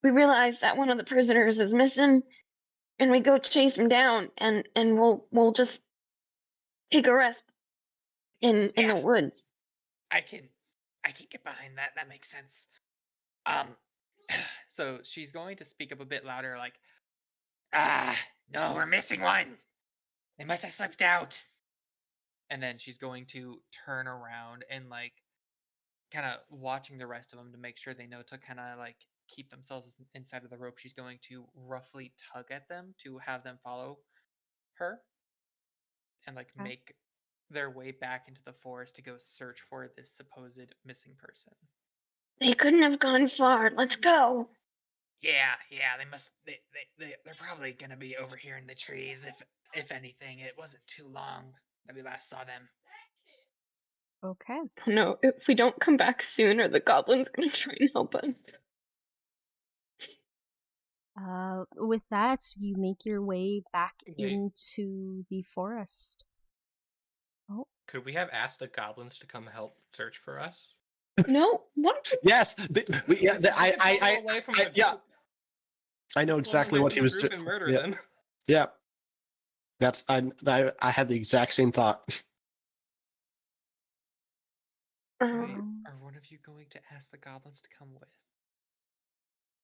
realize that one of the prisoners is missing, and we go chase him down, and we'll just take a rest in the Yeah. woods. I can get behind that. That makes sense. So she's going to speak up a bit louder, like, No, we're missing one. They must have slipped out. and then she's going to turn around and like kind of watching the rest of them to make sure they know to kind of like keep themselves inside of the rope. She's going to roughly tug at them to have them follow her and like Okay. make their way back into the forest to go search for this supposed missing person. They couldn't have gone far. Let's go. Yeah, they must. They're probably gonna be over here in the trees. If anything, it wasn't too long that we last saw them. Okay. No, if we don't come back soon, are the goblins gonna try and help us? With that, you make your way back Wait. into the forest. Oh, Could we have asked the goblins to come help search for us? No, what? Yes. Yeah. We could pull away from the Yeah. group. I know Pull exactly away what from he the was group doing. and murder Yeah. them. Yeah. That's I had the exact same thought. Wait, Um, are one of you going to ask the goblins to come with?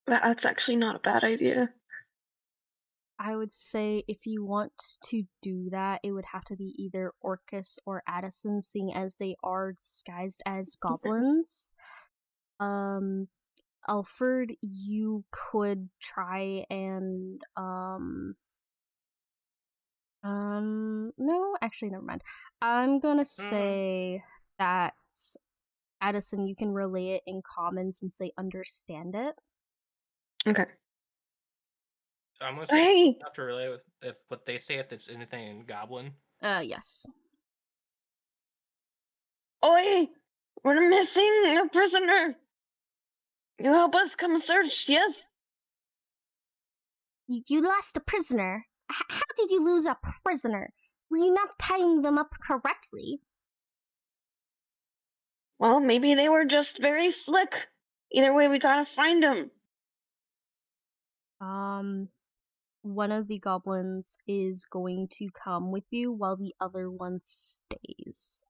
That's actually not a bad idea. I would say if you want to do that, it would have to be either Orchis or Addison, seeing as they are disguised as goblins. Alferd, you could try and no, actually never mind. I'm gonna say that Addison, you can relay it in common since they understand it. Okay. I'm gonna say Hey! you have to relay with if what they say if it's anything in Goblin. Yes. Oi! We're missing a prisoner! You help us come search, yes? You lost a prisoner. How did you lose a prisoner? Were you not tying them up correctly? Well, maybe they were just very slick. Either way, we gotta find them. One of the goblins is going to come with you while the other one stays.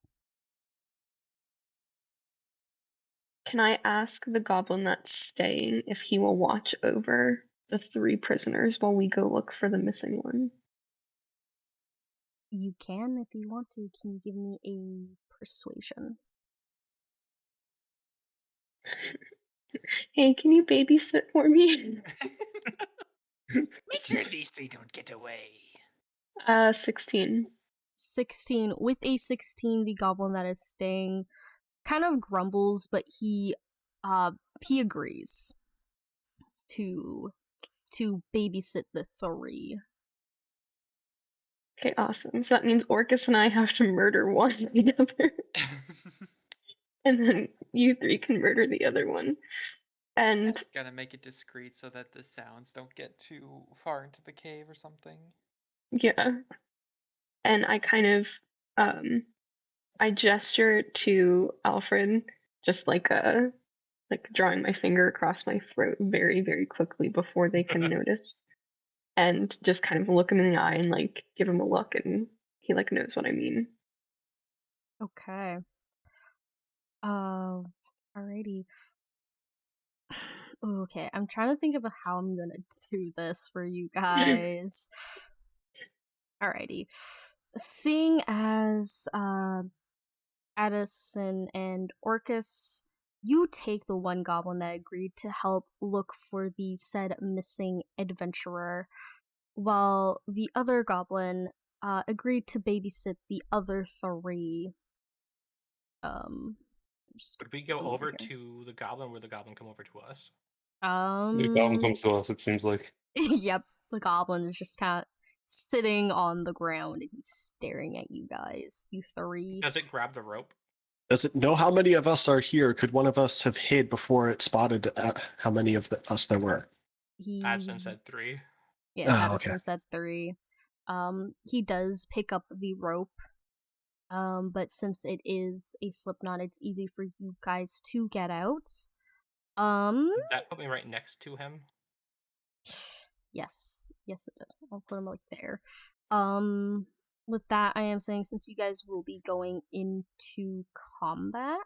Can I ask the goblin that's staying if he will watch over the 3 prisoners while we go look for the missing one? You can if you want to. Can you give me a persuasion? Hey, can you babysit for me? Make sure these 3 don't get away. 16. 16. With a 16, the goblin that is staying kind of grumbles, but he agrees to babysit the 3. Okay, awesome. So that means Orchis and I have to murder one together. And then you 3 can murder the other one. And Gotta make it discreet so that the sounds don't get too far into the cave or something. yeah. And I kind of I gesture to Alfred, just like drawing my finger across my throat very, very quickly before they can notice. And just kind of look him in the eye and like give him a look, and he like knows what I mean. Okay. Alrighty. Okay, I'm trying to think of how I'm gonna do this for you guys. Alrighty. Seeing as Addison and Orchis, you take the one goblin that agreed to help look for the said missing adventurer, while the other goblin agreed to babysit the other 3. Would we go over here. to the Goblin? Would the Goblin come over to us? The goblin comes to us, it seems like. Yep, the goblin is just kind of sitting on the ground and he's staring at you guys, you 3. Does it grab the rope? Does it know how many of us are here? Could one of us have hid before it spotted how many of us there were? Addison said 3. Yeah, Oh, Addison okay. said 3. He does pick up the rope. But since it is a slipknot, it's easy for you guys to get out. Did that put me right next to him? Yes, it did. I'll put him like there. With that, I am saying since you guys will be going into combat,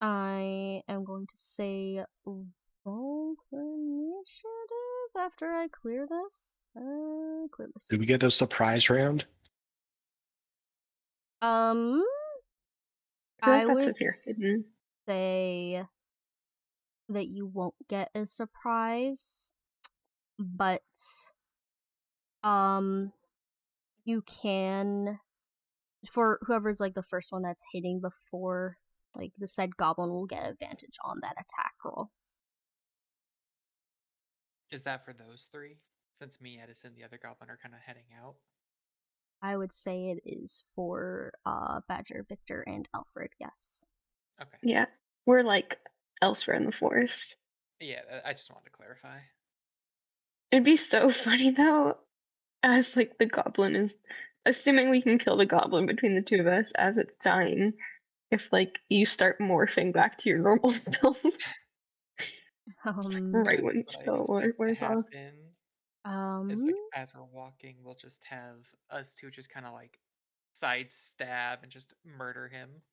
I am going to say roll for initiative after I clear this. Clear this. Did we get a surprise round? I I feel like would that's if you're hidden. say that you won't get a surprise, but you can, for whoever's like the first one that's hitting before like the said goblin will get advantage on that attack roll. Is that for those 3? Since me, Addison, the other goblin are kind of heading out. I would say it is for Badger, Viktor, and Alferd. Yes. Okay. Yeah, we're like elsewhere in the forest. Yeah, I just wanted to clarify. It'd be so funny though, as like the goblin is, assuming we can kill the goblin between the 2 of us as it's dying, if like you start morphing back to your normal self. Right when What I still expect to wears off. happen is like as we're walking, we'll just have us 2 just kind of like side stab and just murder him.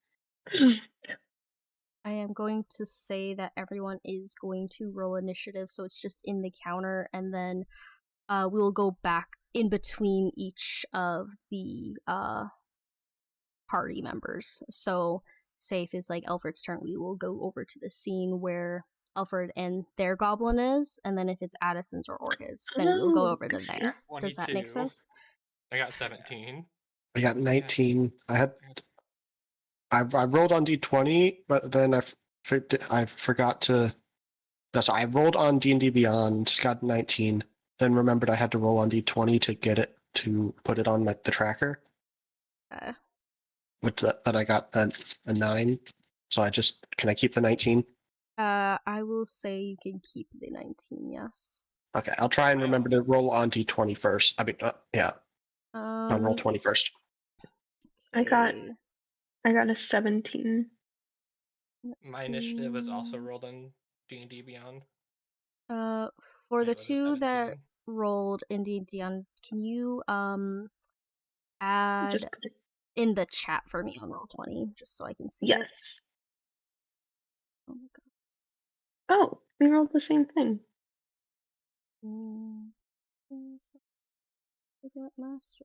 I am going to say that everyone is going to roll initiative, so it's just in the counter, and then we will go back in between each of the party members. So, say if it's like Alfred's turn, we will go over to the scene where Alferd and their goblin is, and then if it's Addison's or Orchis, then we'll go over to there. Does that make 22. sense? I got 17. I got 19. I rolled on D20, but then I forgot to. So I rolled on D&D Beyond, got 19, then remembered I had to roll on D20 to get it to put it on the tracker. Which that I got a 9. So can I keep the 19? I will say you can keep the 19. Yes. Okay, I'll try and remember to roll on D20 first. I mean, yeah. I'll roll 20 first. I got a 17. My initiative is also rolled on D&D Beyond. For And the it was a 2 that 17. rolled in D&D on, can you add Just put it. in the chat for me on Roll20, just so I can see it? Yes. Oh my god. Oh, we rolled the same thing. I got master.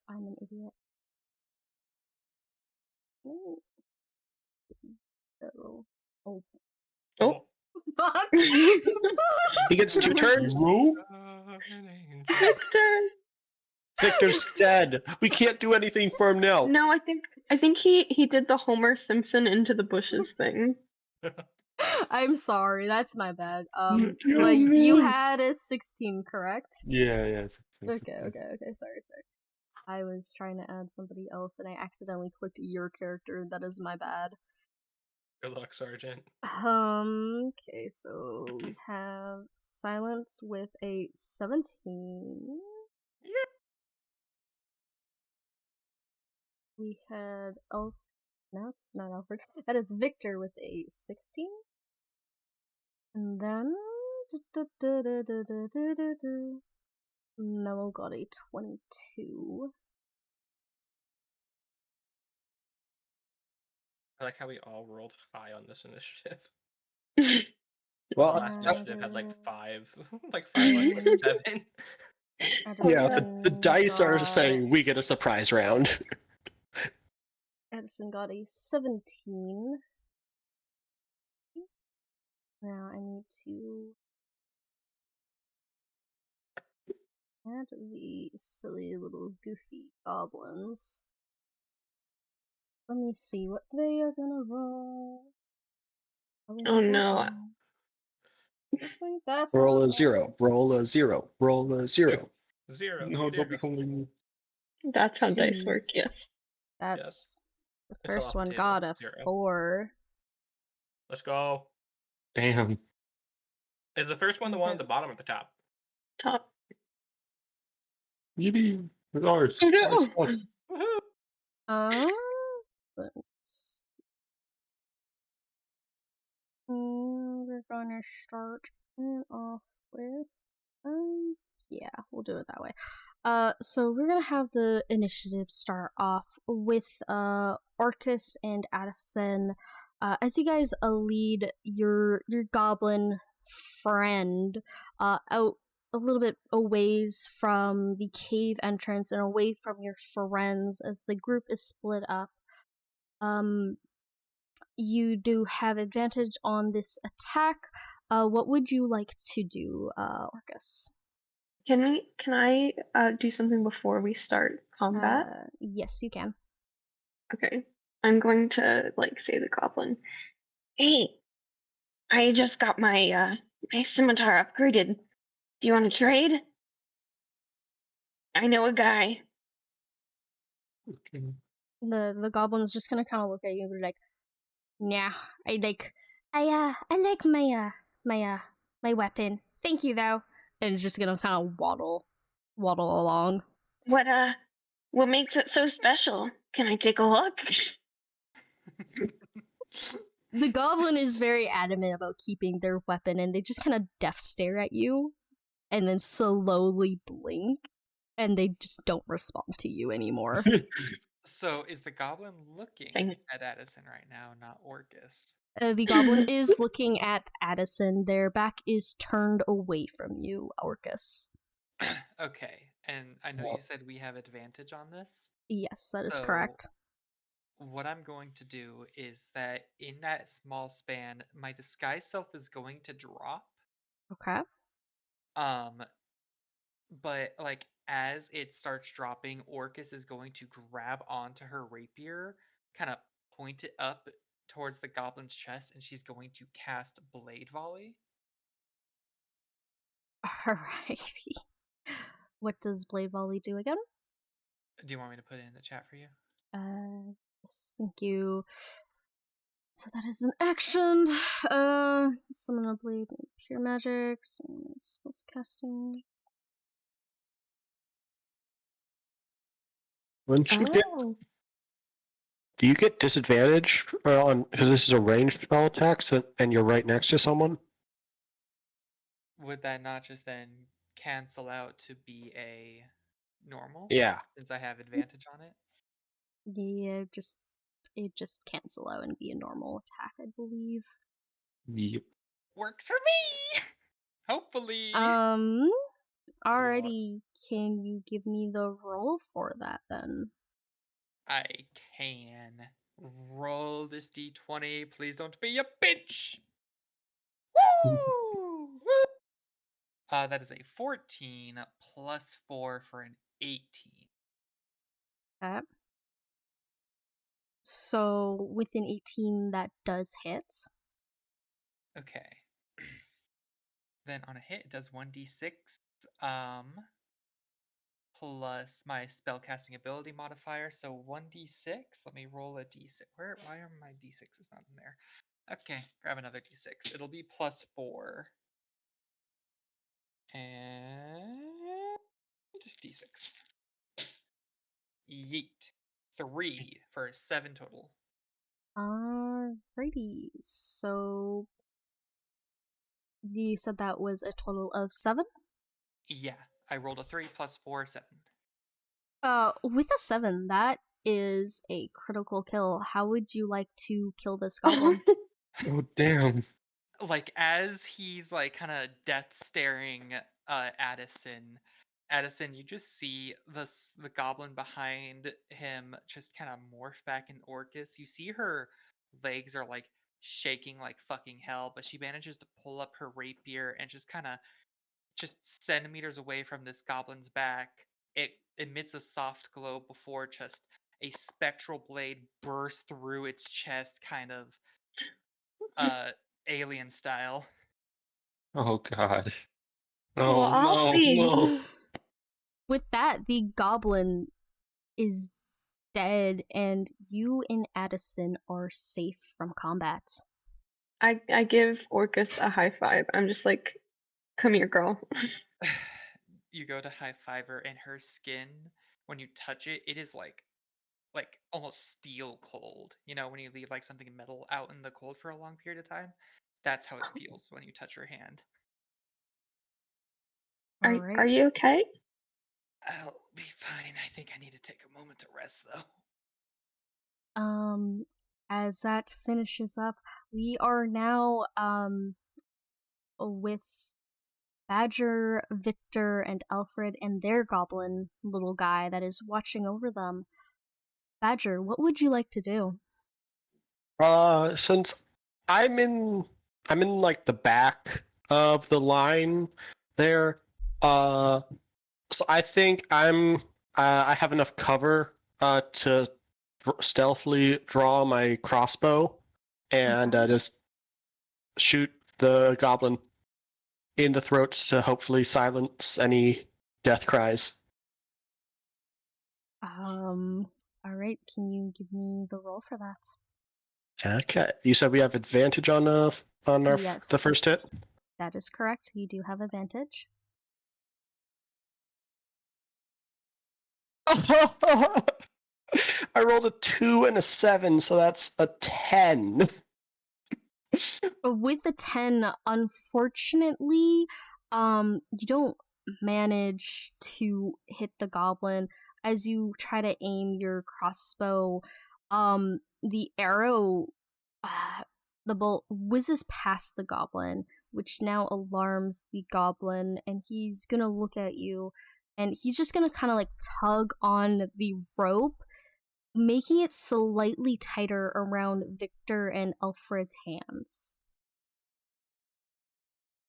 I'm an idiot. Oh. Oh. He gets 2 turns. Viktor. Victor's dead. We can't do anything for him now. No, I think he did the Homer Simpson into the bushes thing. I'm sorry, that's my bad. No, Like you man. had a 16, correct? Yeah. Okay, sorry. I was trying to add somebody else and I accidentally clicked your character. That is my bad. Good luck, Sergeant. Okay, so we have Silence with a 17. Yep. We had no, it's not Alfred. That is Viktor with a 16. And then Mellow got a 22. I like how we all rolled high on this initiative. Well, The last initiative had like 5, like 5 less than 7. Yeah, the dice are saying we get a surprise round. Addison got a 17. Now I need to add the silly little goofy goblins. Let me see what they are gonna roll. Oh no. That's Roll a 0. Roll a 0. Roll a 0. 0. No, 0. don't be calling. That's how dice work, Jeez. yes. That's the It fell first off the one table. got a 0. 4. Let's go. Damn. Is the first one the one at the That's- bottom or the top? Top. Yippee. It's ours. Oh no! Ours. Woohoo! Let's we're gonna start it off with yeah, we'll do it that way. So we're gonna have the initiative start off with Orchis and Addison. As you guys lead your goblin friend out a little bit away from the cave entrance and away from your friends as the group is split up. You do have advantage on this attack. What would you like to do, Orchis? Can I do something before we start combat? Yes, you can. Okay. I'm going to say the goblin. Hey, I just got my my scimitar upgraded. Do you want to trade? I know a guy. Okay. The goblin's just gonna kind of look at you and be like, "Nah, I like my weapon. Thank you though." And just gonna kind of waddle along. What makes it so special? Can I take a look? The goblin is very adamant about keeping their weapon, and they just kind of deaf stare at you, and then slowly blink, and they just don't respond to you anymore. So is the goblin looking Dang it. at Addison right now, not Orchis? The goblin is looking at Addison. Their back is turned away from you, Orchis. Okay, and I know you said we have advantage on this. Yes, that is So correct. what I'm going to do is that in that small span, my disguise self is going to drop. Okay. But like as it starts dropping, Orchis is going to grab onto her rapier, kind of point it up towards the goblin's chest, and she's going to cast Blade Volley. Alrighty. What does Blade Volley do again? Do you want me to put it in the chat for you? Yes, thank you. So that is an action. Summon a blade, pure magic, spells casting. When she get, Oh. do you get disadvantage on because this is a ranged spell attack, and you're right next to someone? Would that not just then cancel out to be a normal? Yeah. Since I have advantage on it? Yeah, it just cancel out and be a normal attack, I believe. Yep. Works for me! Hopefully! Alrighty, can you give me the roll for that then? I can. Roll this d20. Please don't be a bitch! Woo! That is a 14 plus 4 for an 18. Okay. So with an 18, that does hit. Okay. Then on a hit, it does 1d6 plus my spellcasting ability modifier. So 1d6. Let me roll a d6. Why are my d6s not in there? Okay, grab another d6. It'll be plus 4. And d6. Yeet. 3 for 7 total. Alrighty, so you said that was a total of 7? Yeah, I rolled a 3 plus 4, 7. With a 7, that is a critical kill. How would you like to kill this goblin? Oh damn. Like as he's like kind of death staring Addison, you just see the goblin behind him just kind of morph back in Orchis. You see her legs are like shaking like fucking hell, but she manages to pull up her rapier and just kind of just centimeters away from this goblin's back. It emits a soft glow before just a spectral blade bursts through its chest, kind of alien style. Oh god. Oh, Oh no, Alfie. no. With that, the goblin is dead, and you and Addison are safe from combat. I give Orchis a high five. I'm just like, come here, girl. You go to high five her, and her skin, when you touch it, it is like almost steel cold. You know, when you leave like something metal out in the cold for a long period of time, that's how it feels when you touch her hand. Are you okay? I'll be fine. I think I need to take a moment to rest though. As that finishes up, we are now with Badger, Viktor, and Alfred and their goblin little guy that is watching over them. Badger, what would you like to do? Since I'm in like the back of the line there, so I think I have enough cover to stealthily draw my crossbow and just shoot the goblin in the throats to hopefully silence any death cries. Alright, can you give me the roll for that? Okay, you said we have advantage on our Yes. the first hit. That is correct. You do have advantage. I rolled a 2 and a 7, so that's a 10. With the 10, unfortunately, you don't manage to hit the goblin. as you try to aim your crossbow, the arrow, the bolt whizzes past the goblin, which now alarms the goblin, and he's gonna look at you, and he's just gonna kind of like tug on the rope, making it slightly tighter around Viktor and Alfred's hands,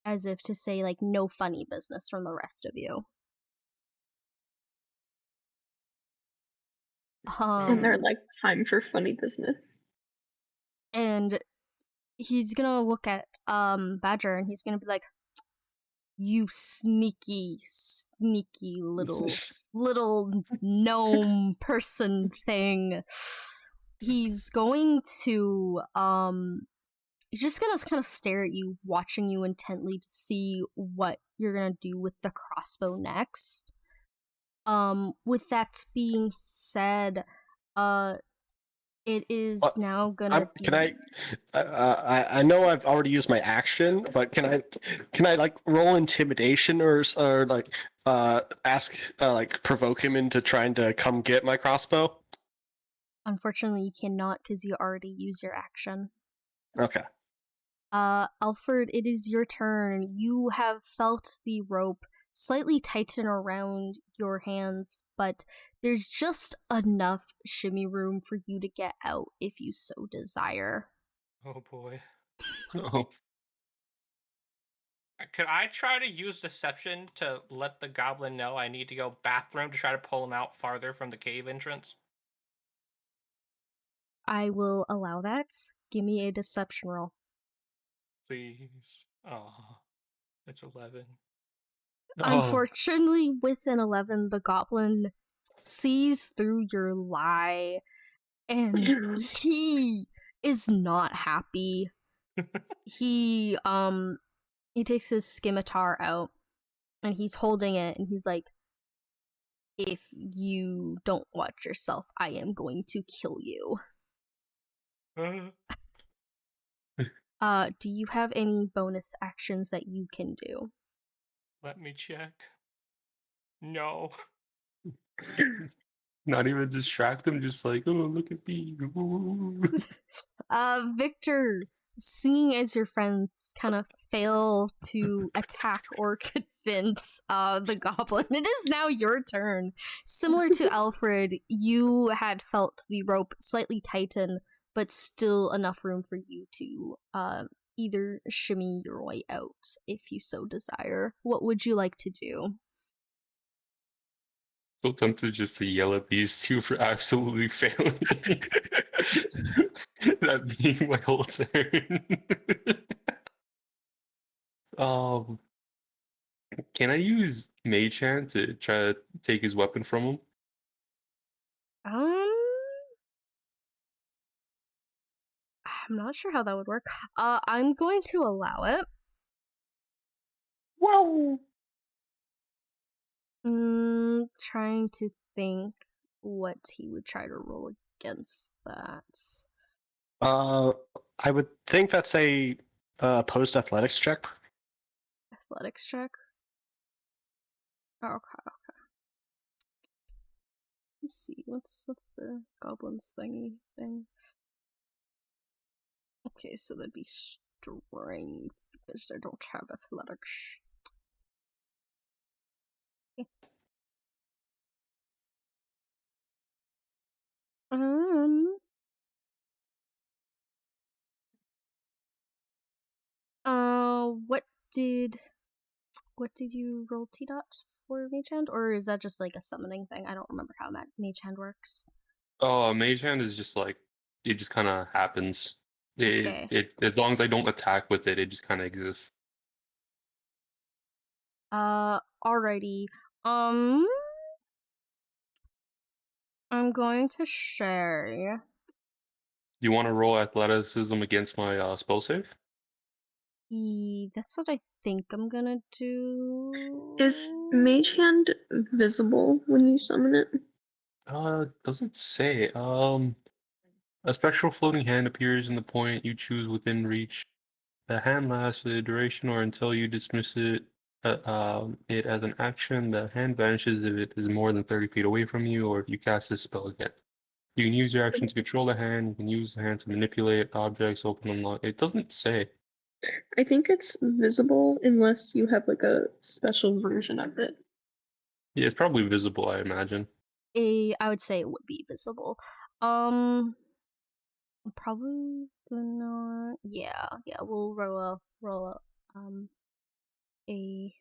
as if to say, like, no funny business from the rest of you. And they're Um, like, time for funny business. and he's gonna look at Badger, and he's gonna be like, "You sneaky little gnome person thing." He's going to he's just gonna kind of stare at you, watching you intently to see what you're gonna do with the crossbow next. With that being said, it is now gonna be. Can I know I've already used my action, but can I like roll intimidation or like ask like provoke him into trying to come get my crossbow? Unfortunately, you cannot because you already used your action. Okay. Alferd, it is your turn. You have felt the rope slightly tighten around your hands, but there's just enough shimmy room for you to get out if you so desire. Oh boy. Oh, Could I try to use deception to let the goblin know I need to go bathroom to try to pull him out farther from the cave entrance? I will allow that. Give me a deception roll. Please. Oh, it's 11. oh, Unfortunately, with an 11, the goblin sees through your lie, and he is not happy. He takes his scimitar out, and he's holding it, and he's like, "If you don't watch yourself, I am going to kill you." Do you have any bonus actions that you can do? Let me check. No. not even distract them, just like, oh, look at me. Viktor, seeing as your friends kind of fail to attack or convince the goblin, it is now your turn. Similar to Alfred, you had felt the rope slightly tighten, but still enough room for you to either shimmy your way out if you so desire. What would you like to do? So tempted just to yell at these two for absolutely failing. That being my whole turn. um, can I use Mage Hand to try to take his weapon from him? I'm not sure how that would work. I'm going to allow it. Wow. Trying to think what he would try to roll against that. I would think that's a opposed athletics check. Athletics check? Okay. Let's see, what's the goblin's thing? Okay, so that'd be strength, because I don't have athletics. Okay. What did you roll T-Dot for Mage Hand? Or is that just like a summoning thing? I don't remember how Mage Hand works. Oh, Mage Hand is just like, it just kind of happens. Okay. It as long as I don't attack with it, it just kind of exists. Alrighty. I'm going to share. You want to roll athleticism against my spell save? That's what I think I'm gonna do. Is Mage Hand visible when you summon it? Doesn't say. A spectral floating hand appears in the point you choose within reach. The hand lasts for the duration or until you dismiss it It as an action, the hand vanishes if it is more than 30 feet away from you, or if you cast this spell again. You can use your action to control the hand. You can use the hand to manipulate objects, open and lock. It doesn't say. I think it's visible unless you have like a special version of it. Yeah, it's probably visible, I imagine. I would say it would be visible. Probably gonna we'll roll a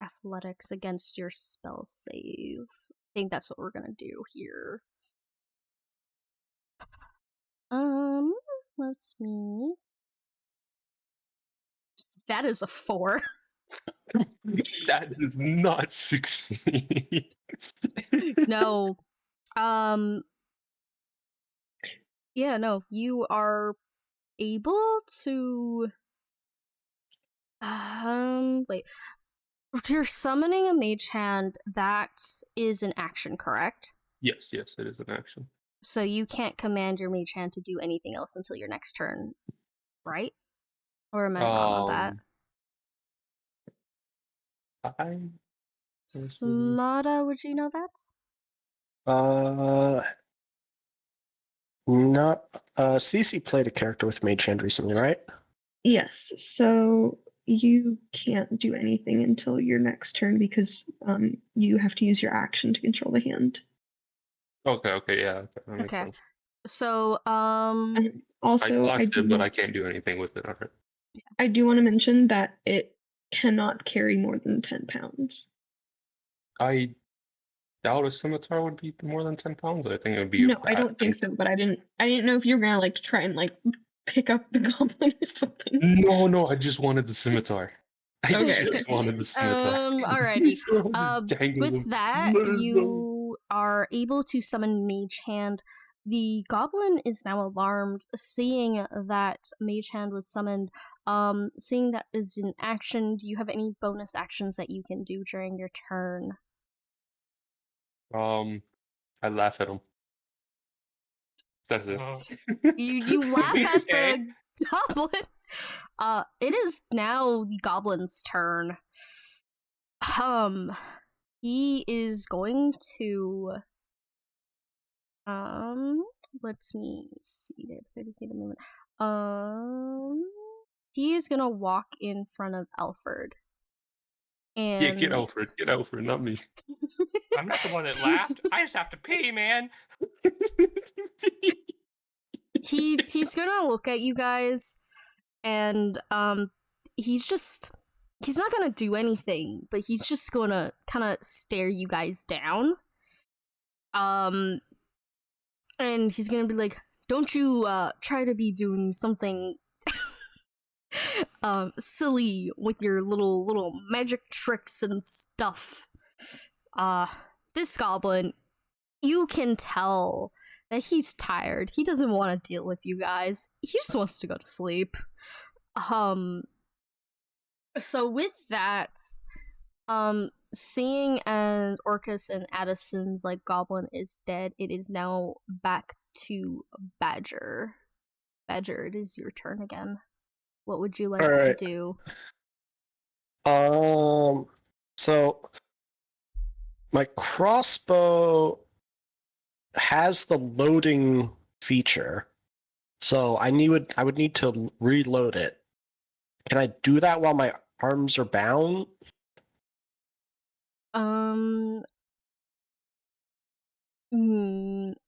athletics against your spell save. I think that's what we're gonna do here. Let's me. That is a 4. That does not succeed. No. Yeah, no, you are able to wait. If you're summoning a mage hand, that is an action, correct? Yes, it is an action. So you can't command your mage hand to do anything else until your next turn, right? Or am I wrong on that? Smada, would you know that? Not. CC played a character with Mage Hand recently, right? Yes, so you can't do anything until your next turn because you have to use your action to control the hand. Okay, yeah, that makes sense. So, And also, I lost it, but I can't do anything with it. Alright. I do want to mention that it cannot carry more than 10 pounds. I doubt a scimitar would be more than 10 pounds. I think it would be. No, I don't think so. But I didn't know if you were gonna like try and like pick up the goblin or something. No, I just wanted the scimitar. Okay. I just wanted the scimitar. Alrighty. So With that, you are able to summon Mage Hand. The goblin is now alarmed, seeing that Mage Hand was summoned. Seeing that is an action, do you have any bonus actions that you can do during your turn? I laugh at him. That's it. You laugh at the goblin. It is now the goblin's turn. He is going to let me see. They have 30 feet of movement. He is gonna walk in front of Alferd. And Yeah, get Alfred, not me. I'm not the one that laughed. I just have to pee, man. he's gonna look at you guys, and he's not gonna do anything, but he's just gonna kind of stare you guys down. And he's gonna be like, "Don't you try to be doing something silly with your little magic tricks and stuff." This goblin, you can tell that he's tired. He doesn't want to deal with you guys. He just wants to go to sleep. So with that, seeing as Orchis and Addison's like goblin is dead, it is now back to Badger. Badger, it is your turn again. What would you like to do? So my crossbow has the loading feature, so I would need to reload it. Can I do that while my arms are bound?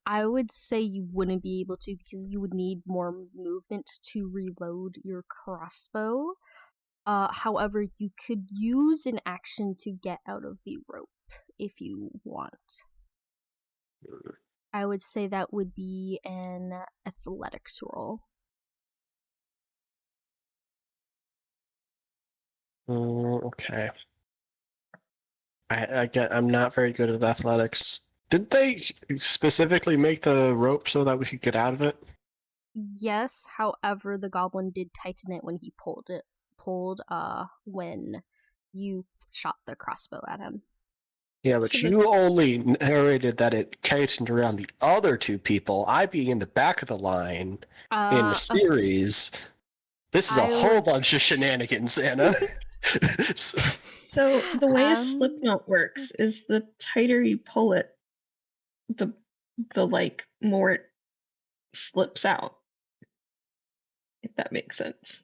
I would say you wouldn't be able to because you would need more movement to reload your crossbow. However, you could use an action to get out of the rope if you want. I would say that would be an athletics roll. Okay. I'm not very good at athletics. Did they specifically make the rope so that we could get out of it? Yes, however, the goblin did tighten it when he pulled when you shot the crossbow at him. Yeah, but you only narrated that it tightened around the other two people. I being in the back of the line in the series. This is a whole bunch of shenanigans, Anna. So the way a slip Um, knot works is the tighter you pull it, the like more it slips out. If that makes sense.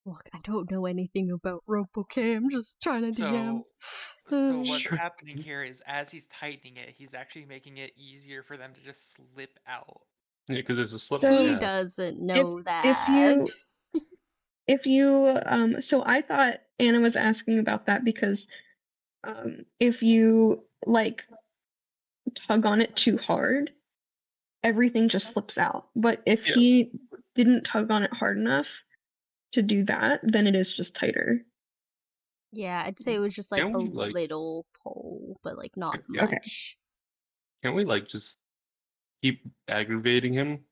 Look, I don't know anything about rope, okay? I'm just trying to DM. So what's Sure. happening here is as he's tightening it, he's actually making it easier for them to just slip out. Yeah, because there's a slip. So- He yeah. doesn't know If that. you so I thought Anna was asking about that because if you like tug on it too hard, everything just slips out. But if Yeah. he didn't tug on it hard enough to do that, then it is just tighter. Yeah, I'd say it was just like Can a we, like- little pull, but like not Yeah. Okay. much. Can't we like just keep aggravating him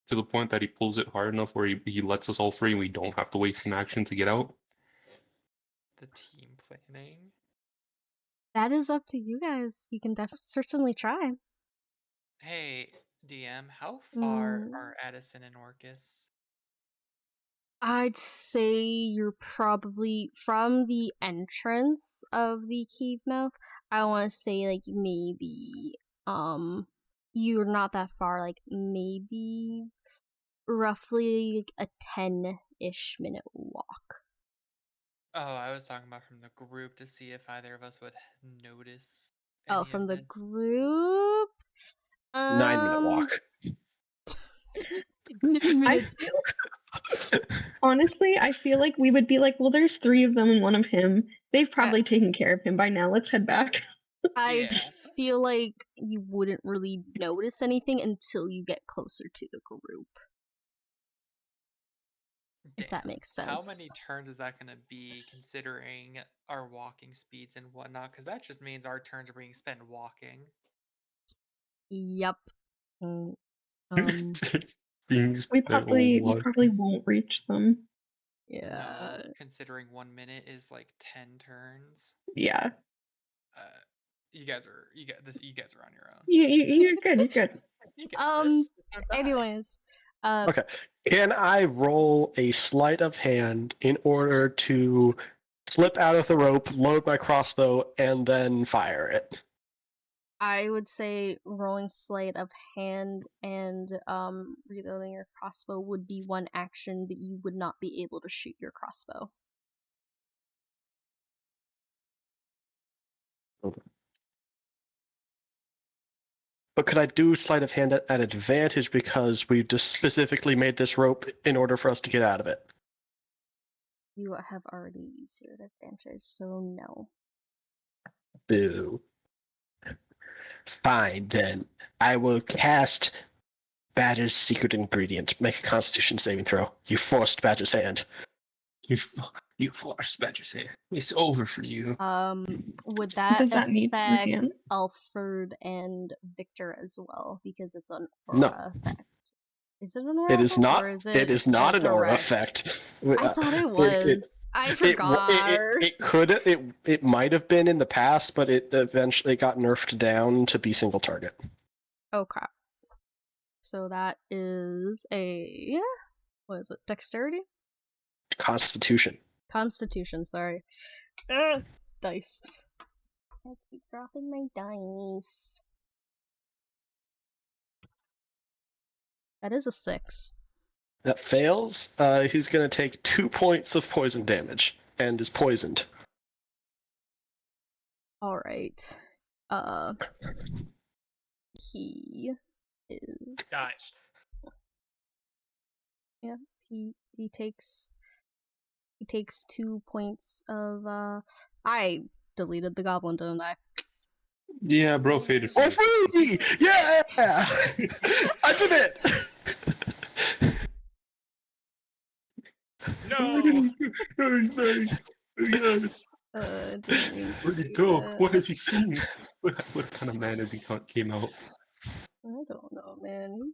to the point that he pulls it hard enough where he lets us all free and we don't have to waste an action to get out? The team planning. That is up to you guys. You can certainly try. Hey, DM, how far Mm. are Addison and Orchis? I'd say you're probably from the entrance of the cave mouth. I want to say like maybe you're not that far, like maybe roughly like a 10-ish minute walk. Oh, I was talking about from the group to see if either of us would notice. Oh, any from of the this. group? 9-minute walk. 9 minutes. Honestly, I feel like we would be like, well, there's 3 of them and 1 of him. They've probably taken care of him by now. Let's head back. I Yeah. feel like you wouldn't really notice anything until you get closer to the group. If that Damn. makes sense. How many turns is that going to be considering our walking speeds and whatnot? Because that just means our turns are being spent walking. Yep. Mm, Being We spent probably walking. won't reach them. yeah. No, considering 1 minute is like 10 turns. Yeah. You guys are on your own. You're good. You're good. You got this. Don't die. Anyways, Okay. Can I roll a sleight of hand in order to slip out of the rope, load my crossbow, and then fire it? I would say rolling sleight of hand and reloading your crossbow would be one action, but you would not be able to shoot your crossbow. But could I do sleight of hand at advantage because we just specifically made this rope in order for us to get out of it? You have already used your advantage, so no. Boo. Fine, then. I will cast Badger's secret ingredient. Make a constitution saving throw. You forced Badger's hand. You forced Badger's hand. It's over for you. Would that Does that need your affect hand? Alferd and Viktor as well? Because it's an No. aura effect. Is it an aura It is effect, not. or is It is not a an aura direct- effect. I thought it was. I forgot. It could. It might have been in the past, but it eventually got nerfed down to be single target. Oh crap. So that is a what is it? Dexterity? Constitution. Constitution, sorry. Dice. I keep dropping my dice. That is a 6. That fails. He's going to take 2 points of poison damage and is poisoned. Alright. He is Guys. yeah, he takes 2 points of I deleted the goblin, didn't I? Yeah, bro, faded. Oh, free! Yeah! I did it! No! Didn't mean to Where'd he do go? that. What has he seen? What kind of man has he came out? I don't know, man.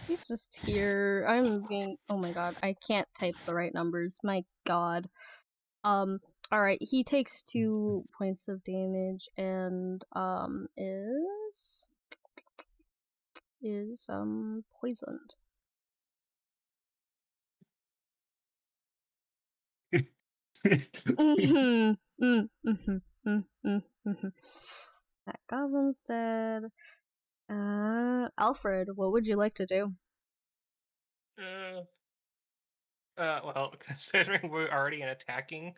He's just here. I'm being oh my god, I can't type the right numbers. My god. Alright, he takes 2 points of damage and is poisoned. That goblin's dead. Alfred, what would you like to do? Well, considering we're already in attacking,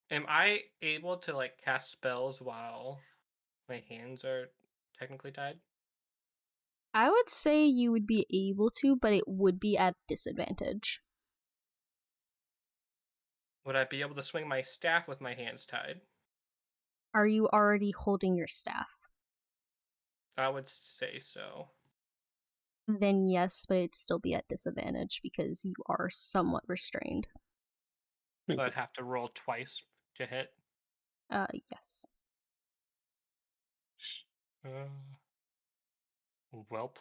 am I able to like cast spells while my hands are technically tied? I would say you would be able to, but it would be at disadvantage. Would I be able to swing my staff with my hands tied? Are you already holding your staff? I would say so. Then yes, but it'd still be at disadvantage because you are somewhat restrained. So I'd have to roll twice to hit. Yes. Welp.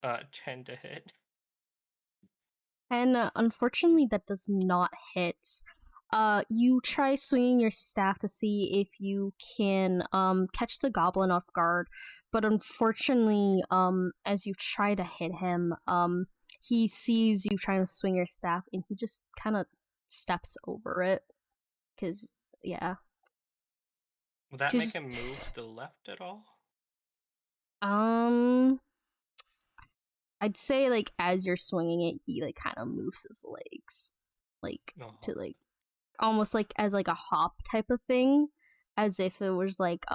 10 to hit. And unfortunately, that does not hit. You try swinging your staff to see if you can catch the goblin off guard, but unfortunately, as you try to hit him, he sees you trying to swing your staff, and he just kind of steps over it. Cause yeah. Would that make him move to the left at all? I'd say like as you're swinging it, he like kind of moves his legs, like to like almost like as like a hop type of thing, as if it was like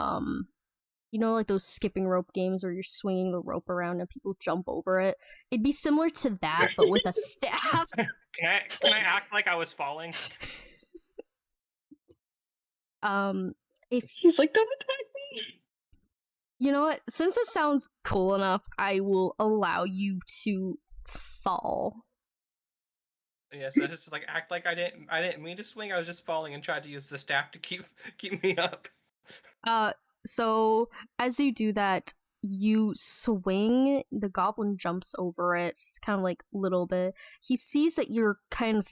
you know, like those skipping rope games where you're swinging the rope around and people jump over it. It'd be similar to that, but with a staff. Can I act like I was falling? If He's like, don't attack me. You know what? Since it sounds cool enough, I will allow you to fall. Yes, I just like act like I didn't mean to swing. I was just falling and tried to use the staff to keep me up. So as you do that, you swing. The goblin jumps over it, kind of like a little bit. He sees that you're kind of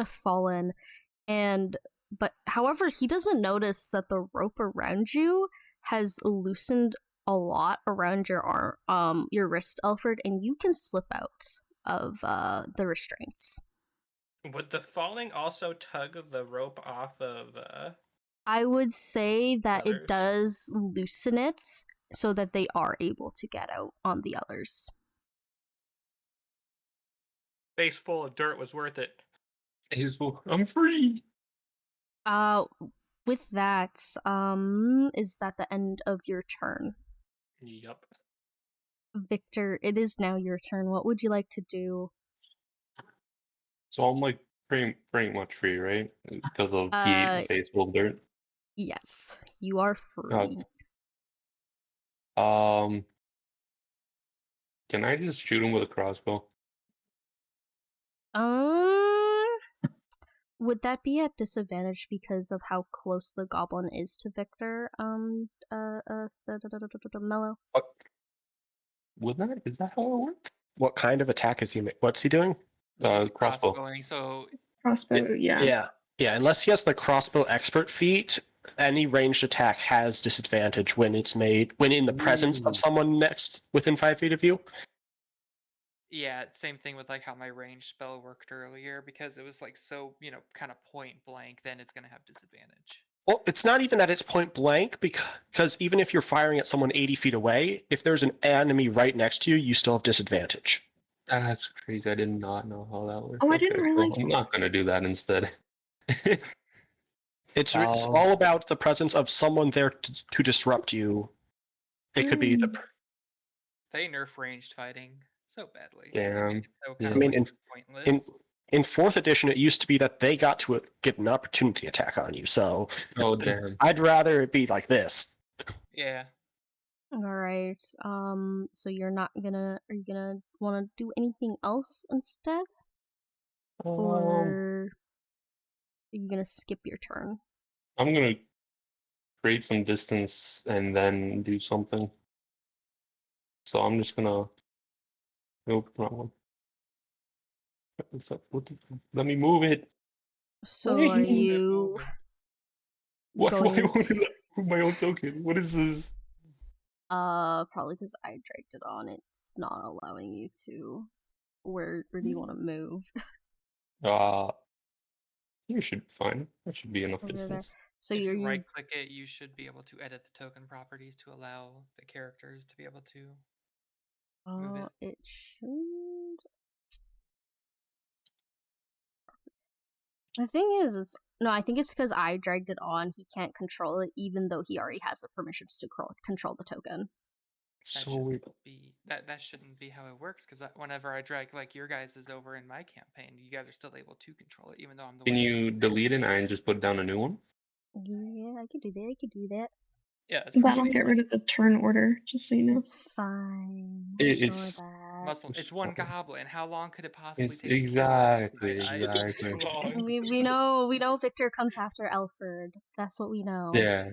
fallen, but however, he doesn't notice that the rope around you has loosened a lot around your arm, your wrist, Alferd, and you can slip out of the restraints. Would the falling also tug the rope off of I would say that others? it does loosen it so that they are able to get out on the others. Face full of dirt was worth it. I'm free. With that, is that the end of your turn? Yep. Viktor, it is now your turn. What would you like to do? So I'm like pretty much free, right? Because of the face full of dirt. Yes, you are free. Can I just shoot him with a crossbow? Would that be at disadvantage because of how close the goblin is to Viktor? Mellow. Is that how it works? What kind of attack is he What's he doing? He's Crossbow. crossbowing, so Crossbow, yeah. Yeah, unless he has the crossbow expert feat, any ranged attack has disadvantage when it's made when in the presence of someone within 5 feet of you. yeah, same thing with like how my range spell worked earlier, because it was like so, kind of point blank, then it's gonna have disadvantage. Well, it's not even that it's point blank, because even if you're firing at someone 80 feet away, if there's an enemy right next to you, you still have disadvantage. That's crazy. I did not know how that worked. Oh, I didn't realize I'm not going to do that instead. It's all about the presence of someone there to disrupt you. It could be the... They nerf ranged fighting so badly. Damn. So I mean, pointless. in 4th edition, it used to be that they got to get an opportunity attack on you, so... Oh, damn. I'd rather it be like this. Yeah. Alright, so you're not gonna... Are you gonna want to do anything else instead? Or... Are you gonna skip your turn? I'm going to create some distance and then do something. So I'm just going to... Nope, not one. Let me move it. So are you... Why going won't it move my own token? What is this? Probably because I dragged it on. It's not allowing you to. where do you want to move? You should be fine. That should be enough Over there. distance. So If you're you right click it, you should be able to edit the token properties to allow the characters to be able to move it. It should. The thing is no, I think it's because I dragged it on. He can't control it, even though he already has the permissions to control the token. That So shouldn't be that shouldn't be how it works, because whenever I drag like your guys is over in my campaign, you guys are still able to control it, even though I'm the can one. you delete it and just put down a new one? Yeah, I could do that. Yeah, that's That'll perfect. get rid of the turn order, just so you know. It's fine. It's- that. Muscle. It's one goblin. How long could it possibly It's take? to kill it? exactly. Long. We know Viktor comes after Alferd. That's what we know. Yeah.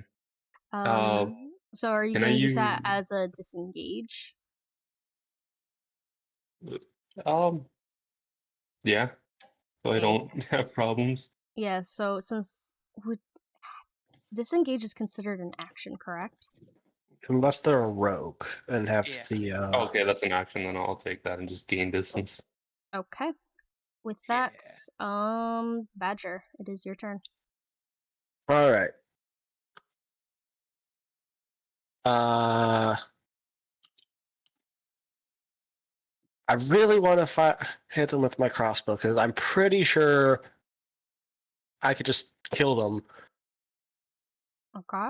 So are you can I gonna use that use- as a disengage? Yeah. So I Okay. don't have problems. Yeah, so since disengage is considered an action, correct? Unless they're a rogue and have Yeah. the. Okay, that's an action. Then I'll take that and just gain distance. Okay. With Yeah. that, Badger, it is your turn. All right. I really want to hit them with my crossbow because I'm pretty sure I could just kill them. Okay.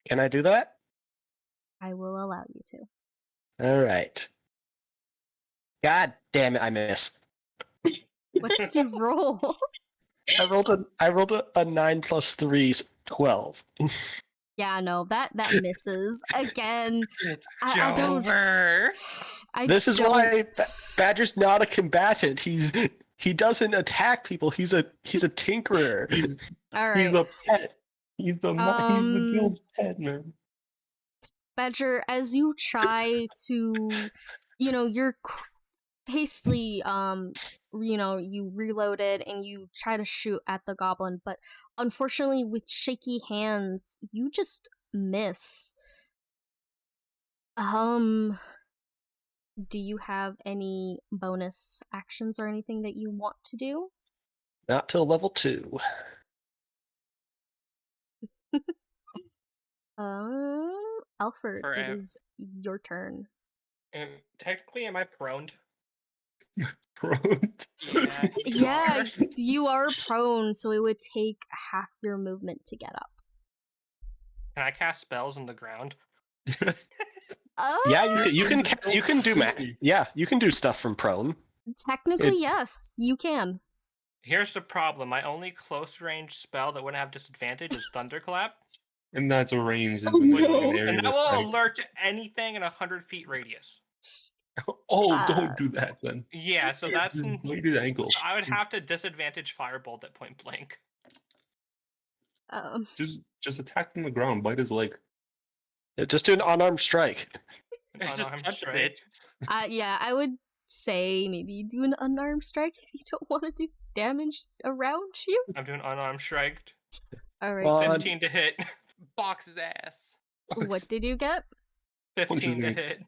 Can I do that? I will allow you to. All right. God damn it! I missed. What did you roll? I rolled a 9 plus 3 is 12. Yeah, no, that misses again. It's I don't. over. This is why Badger's not a combatant. He doesn't attack people. He's a tinkerer. All right. He's a pet. He's the guild's pet, man. Badger, as you try to, you're hastily, you reload it and you try to shoot at the goblin, but unfortunately, with shaky hands, you just miss. Do you have any bonus actions or anything that you want to do? Not till level 2. Alferd, it Forever. is your turn. And technically, am I proned? Prone. Yeah. Yeah, you are prone, so it would take half your movement to get up. Can I cast spells on the ground? Yeah, you can do yeah, you can do stuff from prone. Technically, yes, you can. Here's the problem. My only close range spell that wouldn't have disadvantage is Thunderclap. And that's a range. Oh, no. And that will alert anything in 100 feet radius. Don't do that then. Yeah, so that's Just bite his ankle. I would have to disadvantage Firebolt at point blank. Just attack from the ground. Bite his leg. Just do an unarmed strike. Just Unarmed punch a strike. bitch. Yeah, I would say maybe do an unarmed strike if you don't want to do damage around you. I'm doing unarmed strike. Alright. Well, 15 to hit. Box his ass. What did you get? 15 to hit.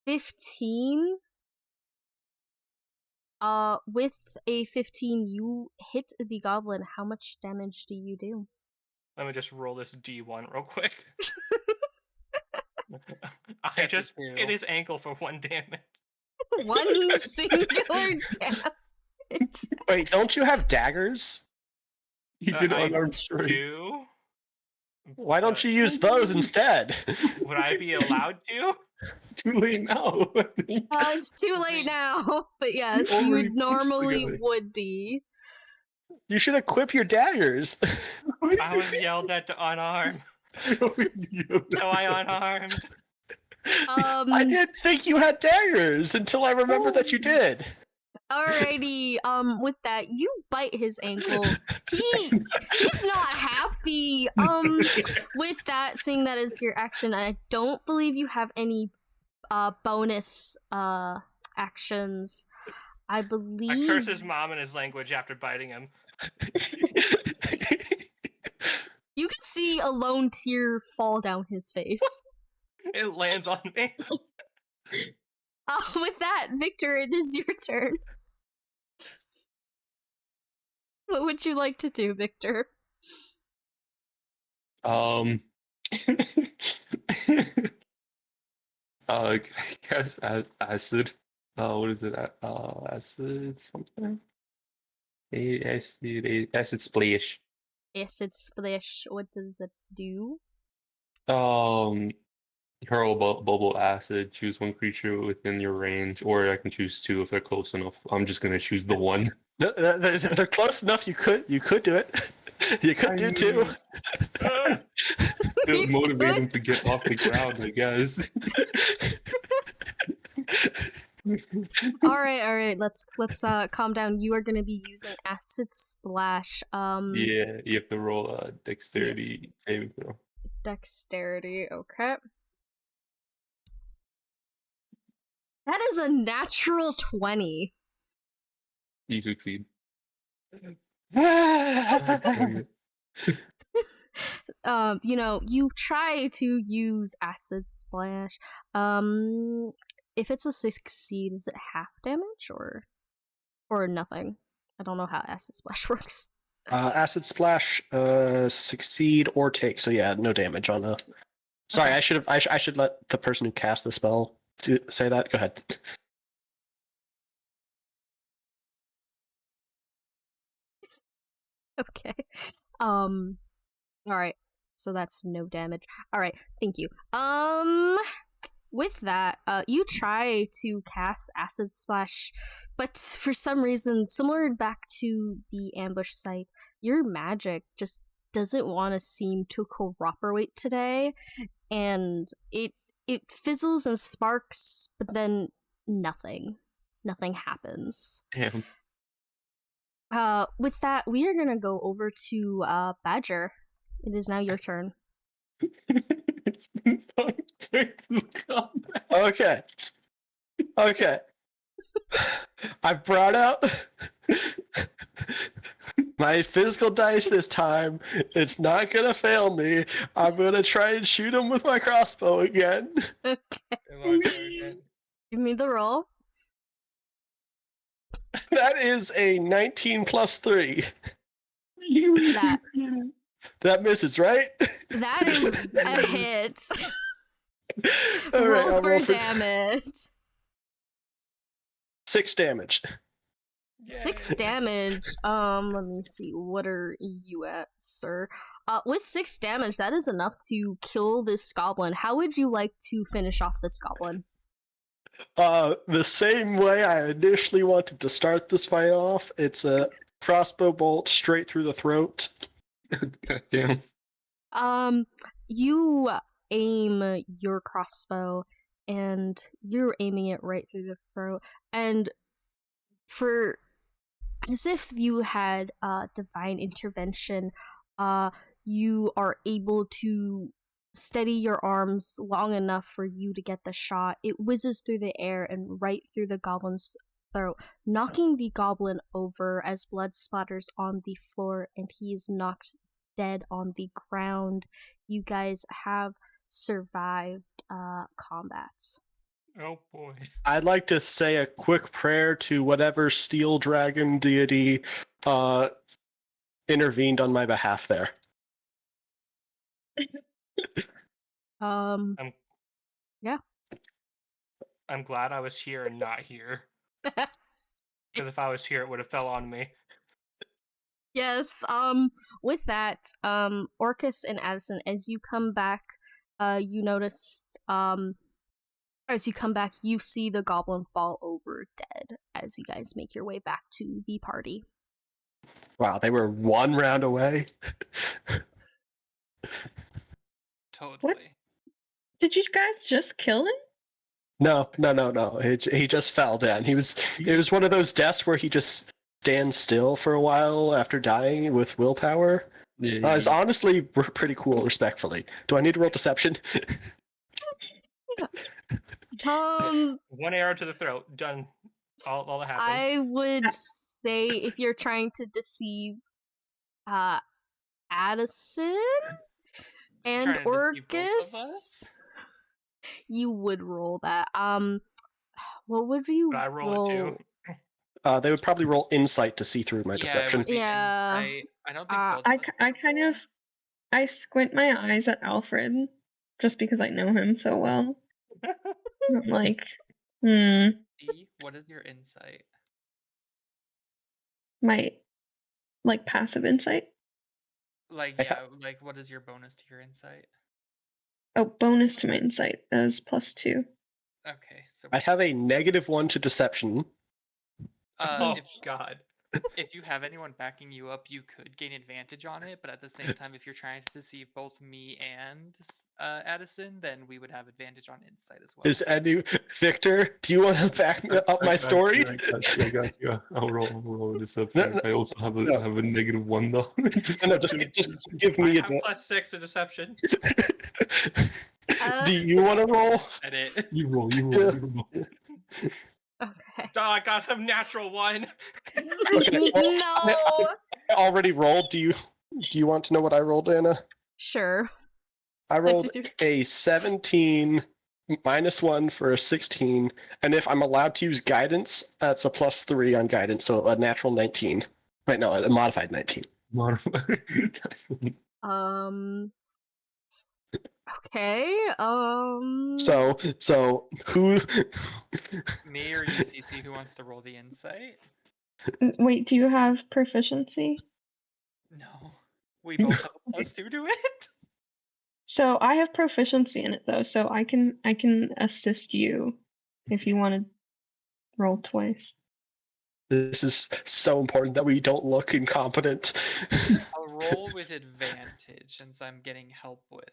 15? With a 15, you hit the goblin. How much damage do you do? Let me just roll this D1 real quick. I just hit his ankle for 1 damage. One singular damage. Wait, don't you have daggers? He did I unarmed strike. do? Why don't you use those instead? Would I be allowed to? Too late now. I think. It's too late now. But yes, You you already would normally pushed the guy. would be. You should equip your daggers. I was yelled at to unarm, so I unarmed. I didn't think you had daggers until I remembered that you did. Alrighty, with that, you bite his ankle. He's not happy. With that, seeing that is your action, I don't believe you have any bonus actions. I believe I curse his mom in his language after biting him. you can see a lone tear fall down his face. It lands on me. With that, Viktor, it is your turn. What would you like to do, Viktor? I guess acid. What is it? Acid something. Acid splash. Acid splash. What does it do? Hurl bubble acid. Choose one creature within your range, or I can choose two if they're close enough. I'm just gonna choose the one. No, they're close enough. You could do it. You could do two. It'll motivate them to get off the ground, I guess. All right. Let's calm down. You are going to be using acid splash. Yeah, you have to roll a dexterity saving throw. Dexterity. Okay. That is a natural 20. You succeed. You try to use acid splash. If it's a succeed, is it half damage or nothing? I don't know how acid splash works. Acid splash, succeed or take. So yeah, no damage on a. Sorry, Okay. I should let the person who cast the spell say that. Go ahead. Okay. All right. So that's no damage. All right. Thank you. With that, you try to cast acid splash, but for some reason, similar back to the ambush site, your magic just doesn't want to seem to cooperate today, and it fizzles and sparks, but then nothing happens. Damn. With that, we are gonna go over to Badger. It is now your turn. It's been fun to combat. Okay. I've brought out my physical dice this time. It's not gonna fail me. I'm gonna try and shoot him with my crossbow again. Okay. Give me the roll. That is a 19 plus 3. That misses, right? That is a hit. All right, roll I'll for roll for damage. 6 damage. 6 damage. Let me see. What are you at, sir? With 6 damage, that is enough to kill this goblin. How would you like to finish off this goblin? The same way I initially wanted to start this fight off. It's a crossbow bolt straight through the throat. God damn. You aim your crossbow, and you're aiming it right through the throat, and as if you had divine intervention, you are able to steady your arms long enough for you to get the shot. It whizzes through the air and right through the goblin's throat, knocking the goblin over as blood splatters on the floor, and he is knocked dead on the ground. You guys have survived combats. Oh boy. I'd like to say a quick prayer to whatever steel dragon deity intervened on my behalf there. Yeah. I'm glad I was here and not here. Because if I was here, it would have fell on me. Yes, with that, Orchis and Addison, as you come back, you noticed, as you come back, you see the goblin fall over dead as you guys make your way back to the party. Wow, they were one round away. Totally. What? Did you guys just kill him? No. He just fell down. It was one of those deaths where he just stands still for a while after dying with willpower. Yeah, It's honestly pretty cool, respectfully. Do I need to roll deception? One arrow to the throat. Done. All that happened. I would say if you're trying to deceive Addison and Orchis, you would roll that. What would you But I roll a 2. roll? They would probably roll insight to see through my Yeah, it deception. would be Yeah. insight. I don't think both I, of us I would kind roll. of I squint my eyes at Alfred just because I know him so well. I'm like, See, what is your insight? my like passive insight. Like, I ha- yeah, like what is your bonus to your insight? Oh, bonus to my insight is +2. Okay, so I have a -1 to deception. Oh if God. if you have anyone backing you up, you could gain advantage on it, but at the same time, if you're trying to deceive both me and Addison, then we would have advantage on insight as well. Is any Victor? Do you want to back me up my story? I got you. I'll roll a deception. No, I also have a no. I have a -1 though. No, just give I me have +6 to deception. Do you want to roll? At it. You roll. Okay. Oh, I got a natural 1. Okay, well, No. I already rolled. Do you want to know what I rolled, Anna? Sure. I rolled did you- a 17 -1 for a 16, and if I'm allowed to use guidance, that's a +3 on guidance, so a natural 19. Wait, no, a modified 19. Okay. So who? Me or you, CC, who wants to roll the insight? Wait, do you have proficiency? No. We both have a +2 to it? So I have proficiency in it though, so I can assist you if you want to roll twice. This is so important that we don't look incompetent. I'll roll with advantage since I'm getting help with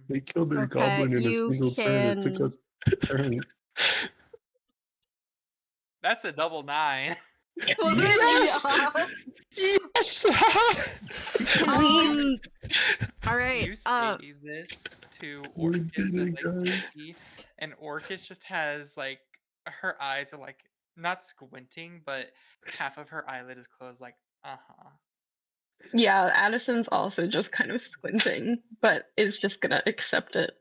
They killed their Okay, goblin in a you single turn. It took can- us turns. That's a double 9. Yes! Yes! All right. You say this to Orchis and like CC, and Orchis just has like her eyes are like not squinting, but half of her eyelid is closed, like Yeah, Addison's also just kind of squinting, but is just gonna accept it.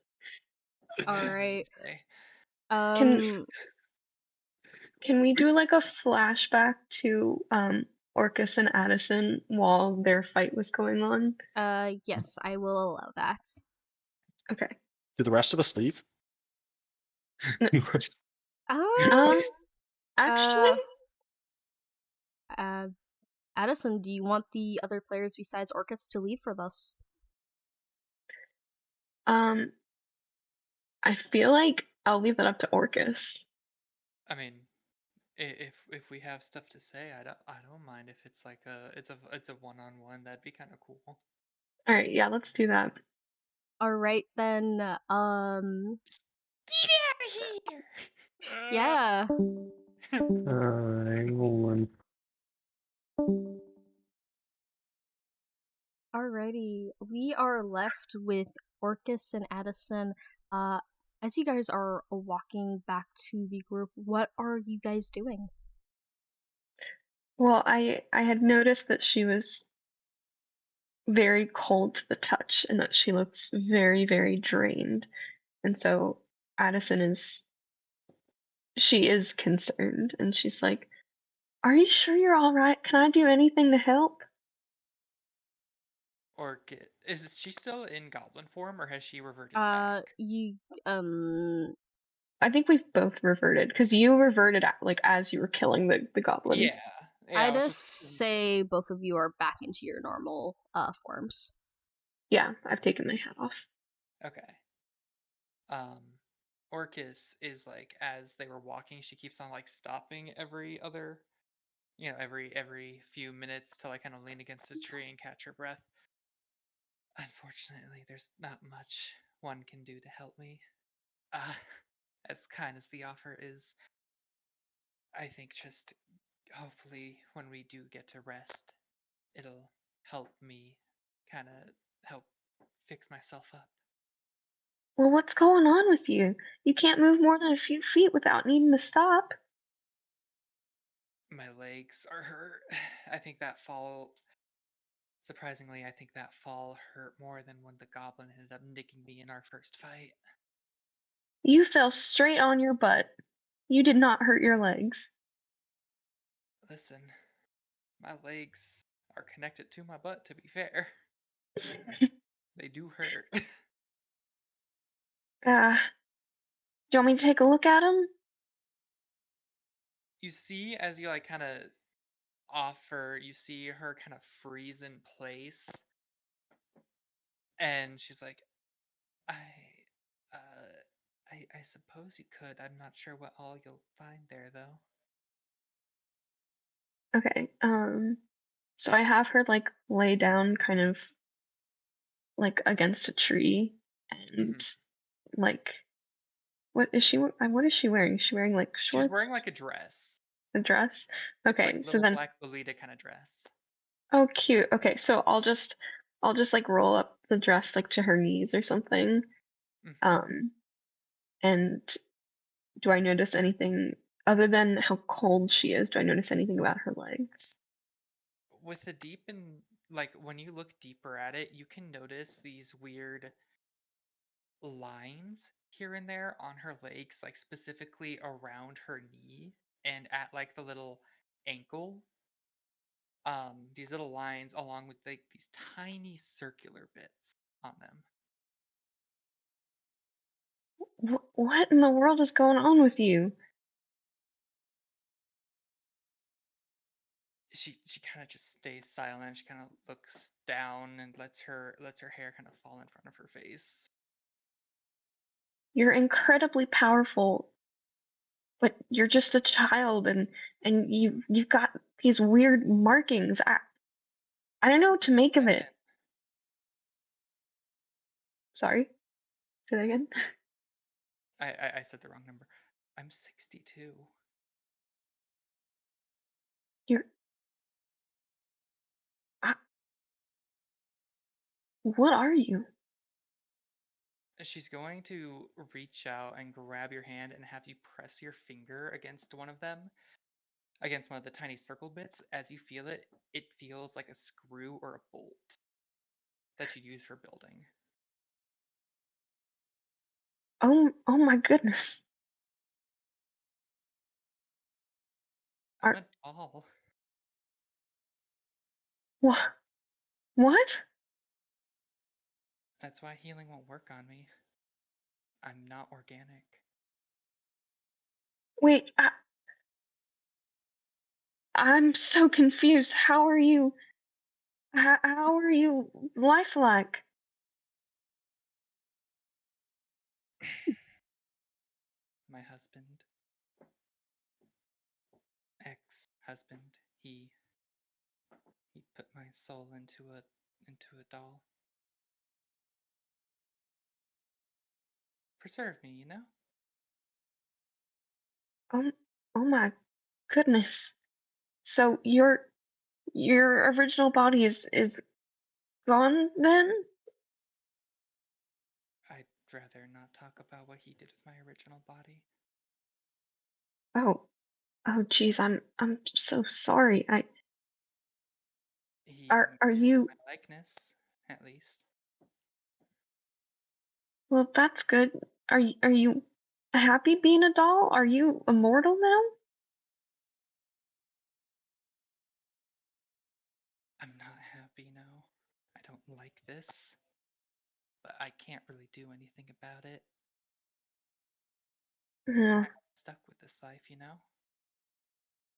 All right. Okay. Can we do like a flashback to Orchis and Addison while their fight was going on? Yes, I will allow that. Okay. Do the rest of us leave? Actually, Addison, do you want the other players besides Orchis to leave for this? I feel like I'll leave that up to Orchis. I mean, if we have stuff to say, I don't mind if it's like it's a one-on-one. That'd be kind of cool. All right, yeah, let's do that. All right then. Get out of here! Yeah. One. Alrighty, we are left with Orchis and Addison. As you guys are walking back to the group, what are you guys doing? Well, I had noticed that she was very cold to the touch and that she looks very, very drained. And so Addison is concerned and she's like, "Are you sure you're all right? Can I do anything to help?" Is she still in goblin form, or has she reverted back? I think we've both reverted because you reverted like as you were killing the goblin. Yeah. I just say both of you are back into your normal forms. Yeah, I've taken my hat off. Okay. Orchis is like, as they were walking, she keeps on like stopping every other, every few minutes to like kind of lean against a tree and catch her breath. Unfortunately, there's not much one can do to help me. As kind as the offer is, I think just hopefully when we do get to rest, it'll help me kind of help fix myself up. Well, what's going on with you? You can't move more than a few feet without needing to stop. My legs are hurt. I think that fall, surprisingly, I think that fall hurt more than when the goblin ended up nicking me in our first fight. You fell straight on your butt. You did not hurt your legs. Listen, my legs are connected to my butt, to be fair. They do hurt. Do you want me to take a look at them? You see, as you like kind of offer, you see her kind of freeze in place, and she's like, I suppose you could. I'm not sure what all you'll find there, though. Okay. So I have her like lay down, kind of like against a tree, and like, what is she wearing? Is she wearing like shorts? She's wearing like a dress. A dress? It's Okay, like a so little then black Lolita kind of dress. oh cute. Okay, so I'll just like roll up the dress like to her knees or something. Mhm. And do I notice anything other than how cold she is? Do I notice anything about her legs? With the deep and like when you look deeper at it, you can notice these weird lines here and there on her legs, like specifically around her knee and at like the little ankle. These little lines along with like these tiny circular bits on them. What in the world is going on with you? She kind of just stays silent. She kind of looks down and lets her hair kind of fall in front of her face. You're incredibly powerful, but you're just a child, and you've got these weird markings. I don't know what to make of it. Sorry, say that again. I said the wrong number. I'm 62. You're what are you? She's going to reach out and grab your hand and have you press your finger against one of them, against one of the tiny circle bits. As you feel it, it feels like a screw or a bolt that you use for building. Oh my goodness. I'm a doll. What? What? That's why healing won't work on me. I'm not organic. Wait, I'm so confused. How are you lifelike? My husband, ex-husband, he put my soul into a doll. Preserve me, you know? Oh my goodness. So your original body is gone then? I'd rather not talk about what he did with my original body. Oh geez, I'm so sorry. He Are used you my likeness, at least. well, that's good. Are you happy being a doll? Are you immortal now? I'm not happy, no. I don't like this, but I can't really do anything about it. Yeah. I'm stuck with this life, you know?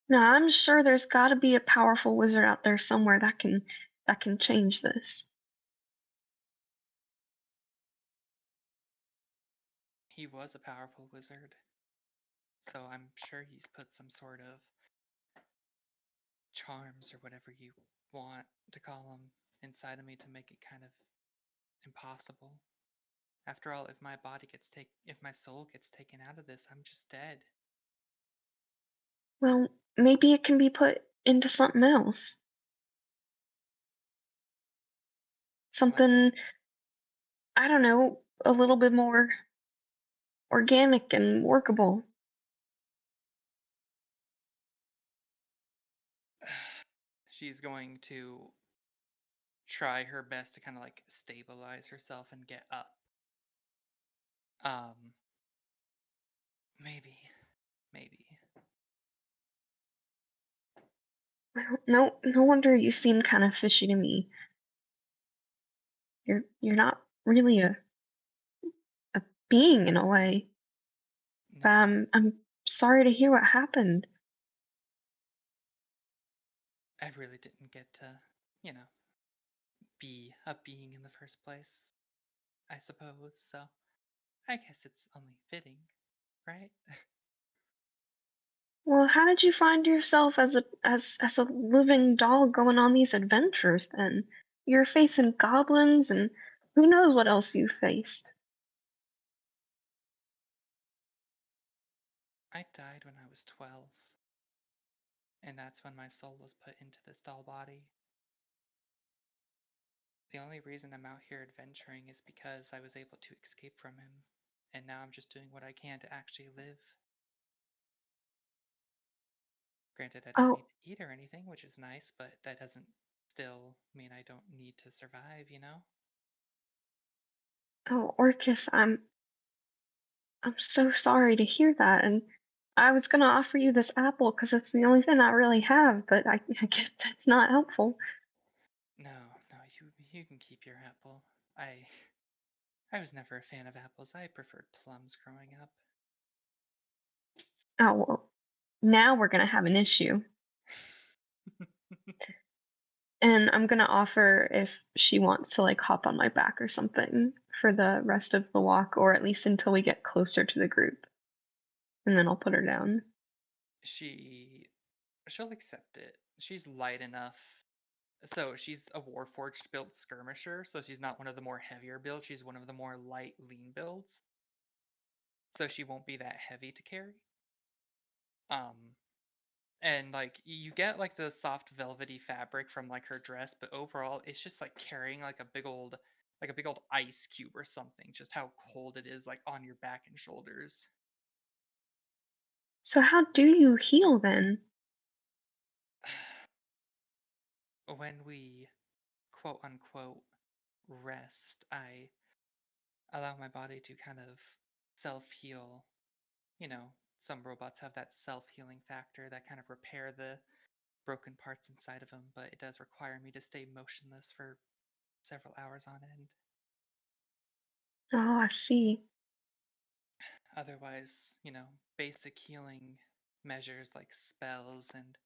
No, I'm sure there's got to be a powerful wizard out there somewhere that can change this. He was a powerful wizard, so I'm sure he's put some sort of charms or whatever you want to call them inside of me to make it kind of impossible. After all, if my soul gets taken out of this, I'm just dead. Well, maybe it can be put into something else. Something, I don't know, a little bit more organic and workable. She's going to try her best to kind of like stabilize herself and get up. Maybe maybe. Well, no wonder you seem kind of fishy to me. You're not really a being in a way. No, But I'm sorry to hear what happened. I really didn't get to, you know, be a being in the first place, I suppose. So I guess it's only fitting, right? Well, how did you find yourself as a living doll going on these adventures then? You're facing goblins and who knows what else you faced. I died when I was 12, and that's when my soul was put into this doll body. The only reason I'm out here adventuring is because I was able to escape from him, and now I'm just doing what I can to actually live. Granted, I don't Oh, need to eat or anything, which is nice, but that doesn't still mean I don't need to survive, you know? oh, Orchis, I'm so sorry to hear that, and I was gonna offer you this apple because it's the only thing I really have, but I guess that's not helpful. No, no, you can keep your apple. I was never a fan of apples. I preferred plums growing up. Oh, well, now we're gonna have an issue. And I'm gonna offer if she wants to like hop on my back or something for the rest of the walk, or at least until we get closer to the group. And then I'll put her down. She'll accept it. She's light enough. So she's a Warforged built skirmisher, so she's not one of the more heavier builds. She's one of the more light, lean builds. So she won't be that heavy to carry. And like you get like the soft velvety fabric from like her dress, but overall it's just like carrying like a big old ice cube or something, just how cold it is like on your back and shoulders. So how do you heal then? When we quote unquote rest, I allow my body to kind of self heal. You know, some robots have that self healing factor that kind of repair the broken parts inside of them, but it does require me to stay motionless for several hours on end. Oh, I see. Otherwise, you know, basic healing measures like spells and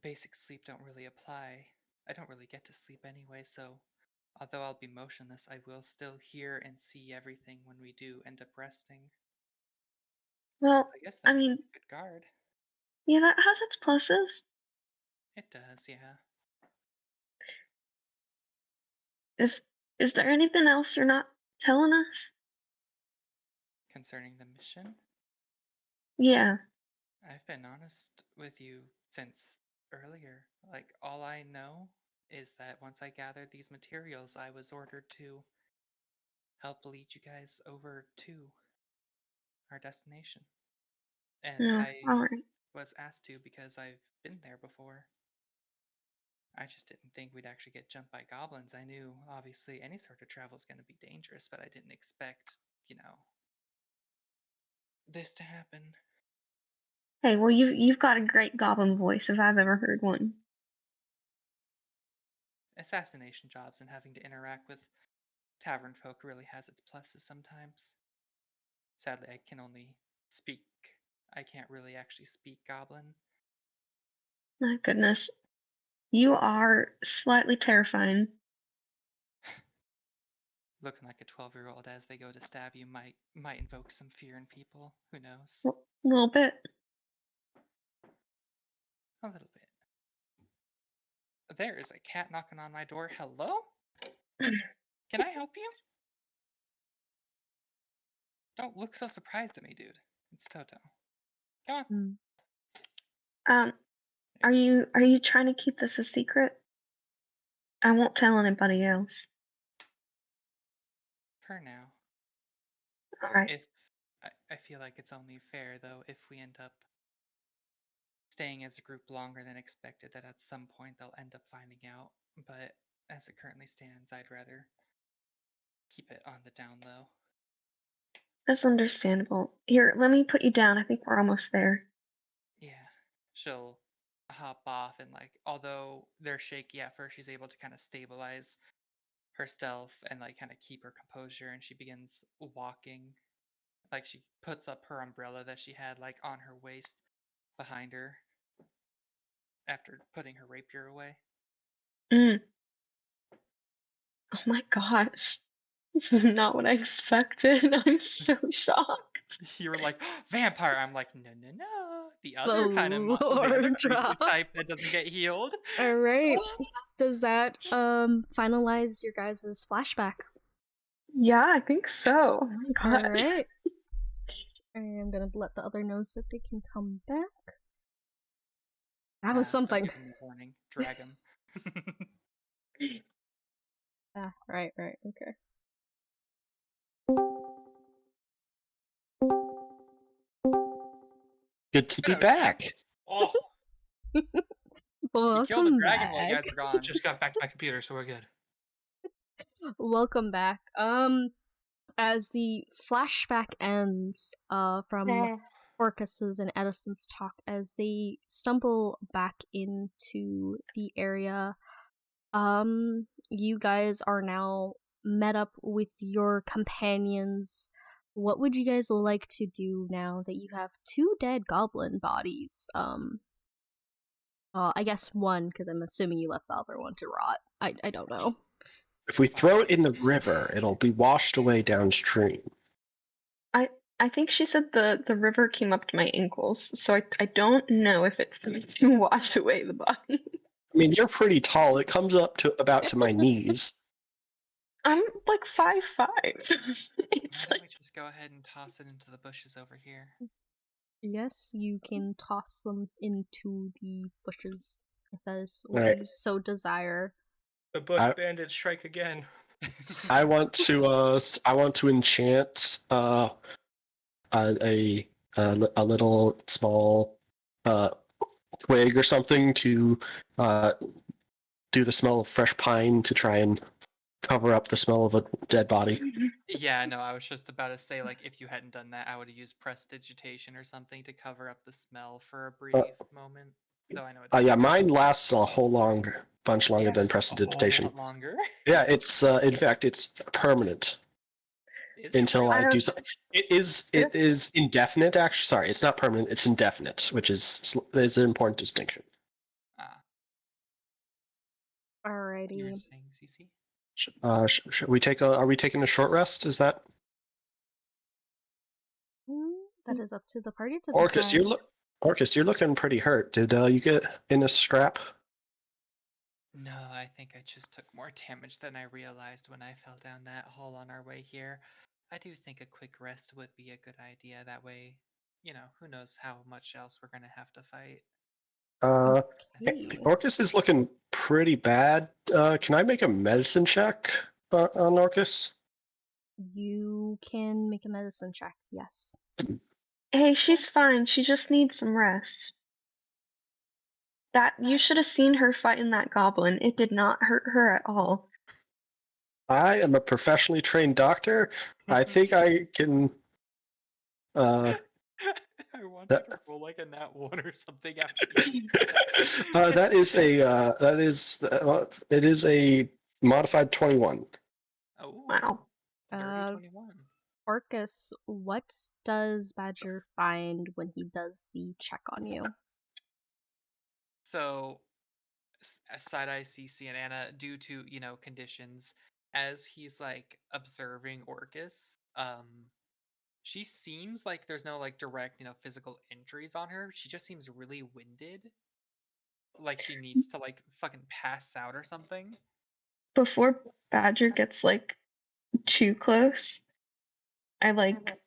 basic sleep don't really apply. I don't really get to sleep anyway, so although I'll be motionless, I will still hear and see everything when we do end up resting. Well, I guess I that makes mean, me a good guard. yeah, that has its pluses. It does, yeah. Is is there anything else you're not telling us? Concerning the mission, Yeah. I've been honest with you since earlier. Like, all I know is that once I gathered these materials, I was ordered to help lead you guys over to our destination. And No. I All right. was asked to because I've been there before. I just didn't think we'd actually get jumped by goblins. I knew, obviously, any sort of travel is going to be dangerous, but I didn't expect, you know, this to happen. Hey, well, you've got a great goblin voice if I've ever heard one. Assassination jobs and having to interact with tavern folk really has its pluses sometimes. Sadly, I can only speak. I can't really actually speak goblin. My goodness. You are slightly terrifying. Looking like a 12-year-old as they go to stab you might invoke some fear in people. Who knows? A little bit. A little bit. There is a cat knocking on my door. Hello? Can I help you? Don't look so surprised at me, dude. It's Toto. Come on. Um, are you trying to keep this a secret? I won't tell anybody else. For now. All right. If I feel like it's only fair though if we end up staying as a group longer than expected, that at some point they'll end up finding out. But as it currently stands, I'd rather keep it on the down low. That's understandable. Here, let me put you down. I think we're almost there. Yeah. She'll hop off and like, although they're shaky at first, she's able to kind of stabilize herself and like kind of keep her composure, and she begins walking. Like she puts up her umbrella that she had like on her waist behind her after putting her rapier away. Mm. Oh my gosh. This is not what I expected. I'm so shocked. You were like, vampire. I'm like, no, no, no. The The other kind of the other creature drop. type that doesn't get healed. All right. Does that finalize your guys' flashback? Yeah, I think so. Oh my All god. right. I'm gonna let the other know that they can come back. That was I'll something. give him a warning. Drag him. Right, okay. Good to be Oh, back. Jesus. Oh, We killed a Welcome dragon while you guys back. were gone. just got back to my computer, so we're good. Welcome back. As the flashback ends, from Orchis's and Addison's talk, as they stumble back into the area, you guys are now met up with your companions. What would you guys like to do now that you have 2 dead goblin bodies? I guess one, because I'm assuming you left the other one to rot. I don't know. If we throw it in the river, it'll be washed away downstream. I think she said the river came up to my ankles, so I don't know if it's going to wash away the body. I mean, you're pretty tall. It comes up to about to my knees. I'm like 5'5". It's Why don't like we just go ahead and toss it into the bushes over here? Yes, you can toss them into the bushes if that is what Right. you so desire. The bush I- bandits strike again. I want to enchant a little small twig or something to do the smell of fresh pine to try and cover up the smell of a dead body. Yeah, no, I was just about to say, like, if you hadn't done that, I would have used prestidigitation or something to cover up the smell for a brief moment. Though I know it Yeah, doesn't. mine lasts a whole bunch longer Yeah, than a whole prestidigitation. lot longer. Yeah, it's in fact it's permanent Is it until I really? do something. It is indefinite. Actually, sorry, it's not permanent. It's indefinite, which is an important distinction. Ah, you were Alrighty. saying, CC? Should we take a? Are we taking a short rest? Is that That is up to the party to Orchis? decide. Orchis, you're looking pretty hurt. Did you get in a scrap? No, I think I just took more damage than I realized when I fell down that hole on our way here. I do think a quick rest would be a good idea. That way, you know, who knows how much else we're gonna have to fight. Okay. Orchis is looking pretty bad. Can I make a medicine check on Orchis? You can make a medicine check, yes. Hey, she's fine. She just needs some rest. That you should have seen her fighting that goblin. It did not hurt her at all. I am a professionally trained doctor. I think I can. I want you to roll like a nat 1 or something after you. It is a modified 21. Oh, Wow. dirty 21. Orchis, what does Badger find when he does the check on you? So, Side-Eye, CC, and Anna, due to, you know, conditions, as he's like observing Orchis, she seems like there's no like direct, you know, physical injuries on her. She just seems really winded. Like she needs to like fucking pass out or something. Before Badger gets like too close, I like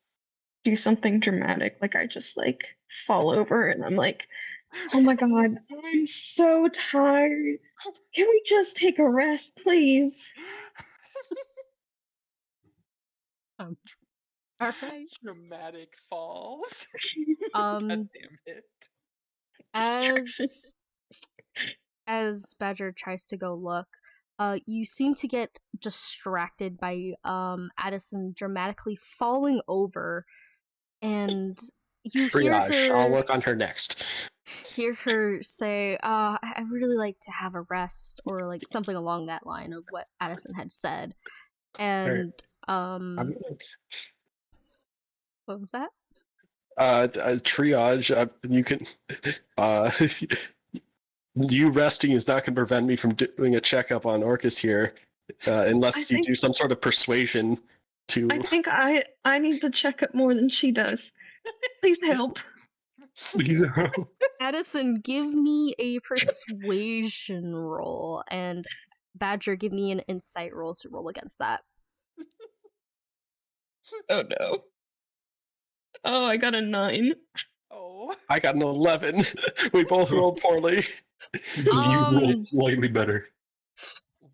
do something dramatic. Like I just like fall over and I'm like, oh my god, I'm so tired. Can we just take a rest, please? All right. Dramatic falls. Um, God damn it. as Badger tries to go look, you seem to get distracted by Addison dramatically falling over, and you hear Triage. I'll her work on her next. say, I'd really like to have a rest, or like something along that line of what Addison had said. And what was that? Triage. You can. You resting is not going to prevent me from doing a checkup on Orchis here, unless you do some sort of persuasion to. I think I need the checkup more than she does. Please help. Please help. Addison, give me a persuasion roll, and Badger, give me an insight roll to roll against that. Oh no. Oh, I got a 9. Oh. I got an 11. We both rolled poorly. You rolled slightly better.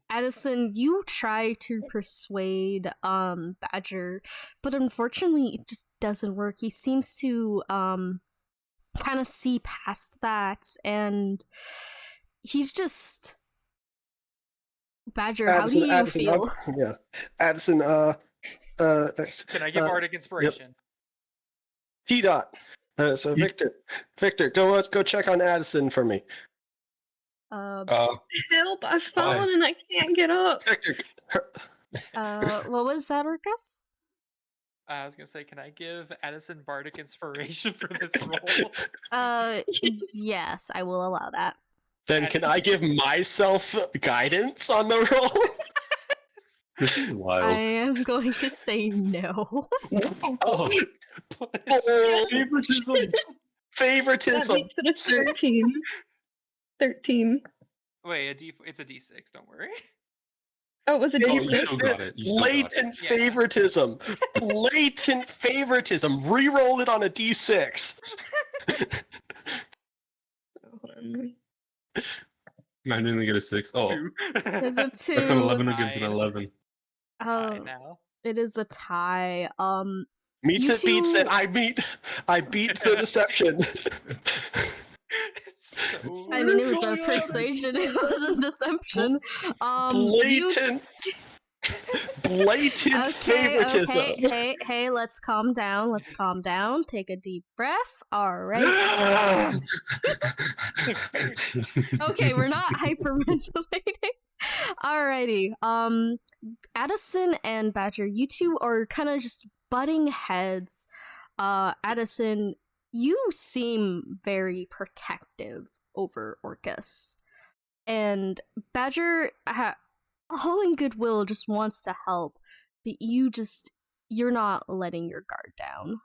Addison, you try to persuade Badger, but unfortunately it just doesn't work. He seems to kind of see past that, and he's just Badger, how do you feel? Yeah. Addison, Can I give Bardic Inspiration? T-Dot. So Viktor, go check on Addison for me. Help! I've fallen and I can't get up. Viktor. What was that, Orchis? I was gonna say, can I give Addison Bardic Inspiration for this roll? Yes, I will allow that. Then can I give myself guidance on the roll? This is wild. I am going to say no. Favoritism. Favoritism. That makes it a 13. 13. Wait, it's a D6. Don't worry. Oh, it was a You D6. still got it. You still got it. Blatant favoritism. Blatant favoritism. Reroll it on a D6. I didn't get a 6. Oh, It's a 2. that's an 11 against an 11. Now. It is a tie. Meets You it, beats two- it. I beat the deception. I mean, it was a persuasion. It wasn't deception. Blatant favoritism. Hey, let's calm down. Let's calm down. Take a deep breath. All right. Okay, we're not hyperventilating. Alrighty. Addison and Badger, you two are kind of just butting heads. Addison, you seem very protective over Orchis. And Badger, all in goodwill, just wants to help, but you're not letting your guard down.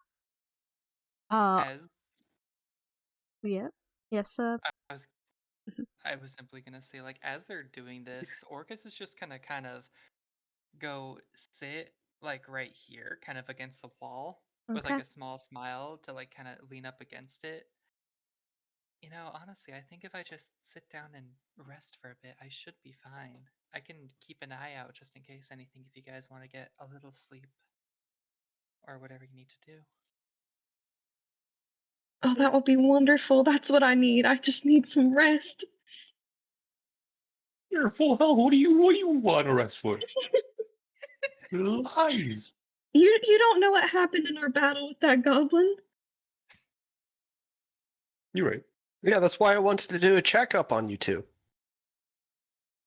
Yeah. Yes, I was simply gonna say, like, as they're doing this, Orchis is just gonna kind of go sit, like, right here, kind of against the wall, with, like, Okay. a small smile to, like, kind of lean up against it. You know, honestly, I think if I just sit down and rest for a bit, I should be fine. I can keep an eye out just in case anything, if you guys want to get a little sleep. Or whatever you need to do. Oh, that would be wonderful. That's what I need. I just need some rest. You're full health. What do you want to rest for? Lies. You don't know what happened in our battle with that goblin? You're right. Yeah, that's why I wanted to do a checkup on you two.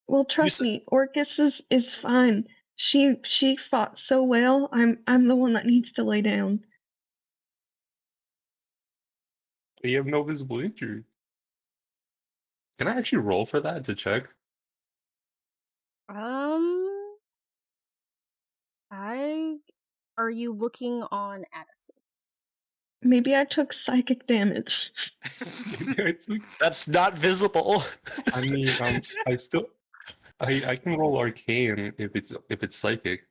Well, trust me, Orchis is fine. She fought so well. I'm the one that needs to lay down. You have no visible injury. Can I actually roll for that to check? Are you looking on Addison? Maybe I took psychic damage. That's not visible. I mean, I can roll arcane if it's psychic.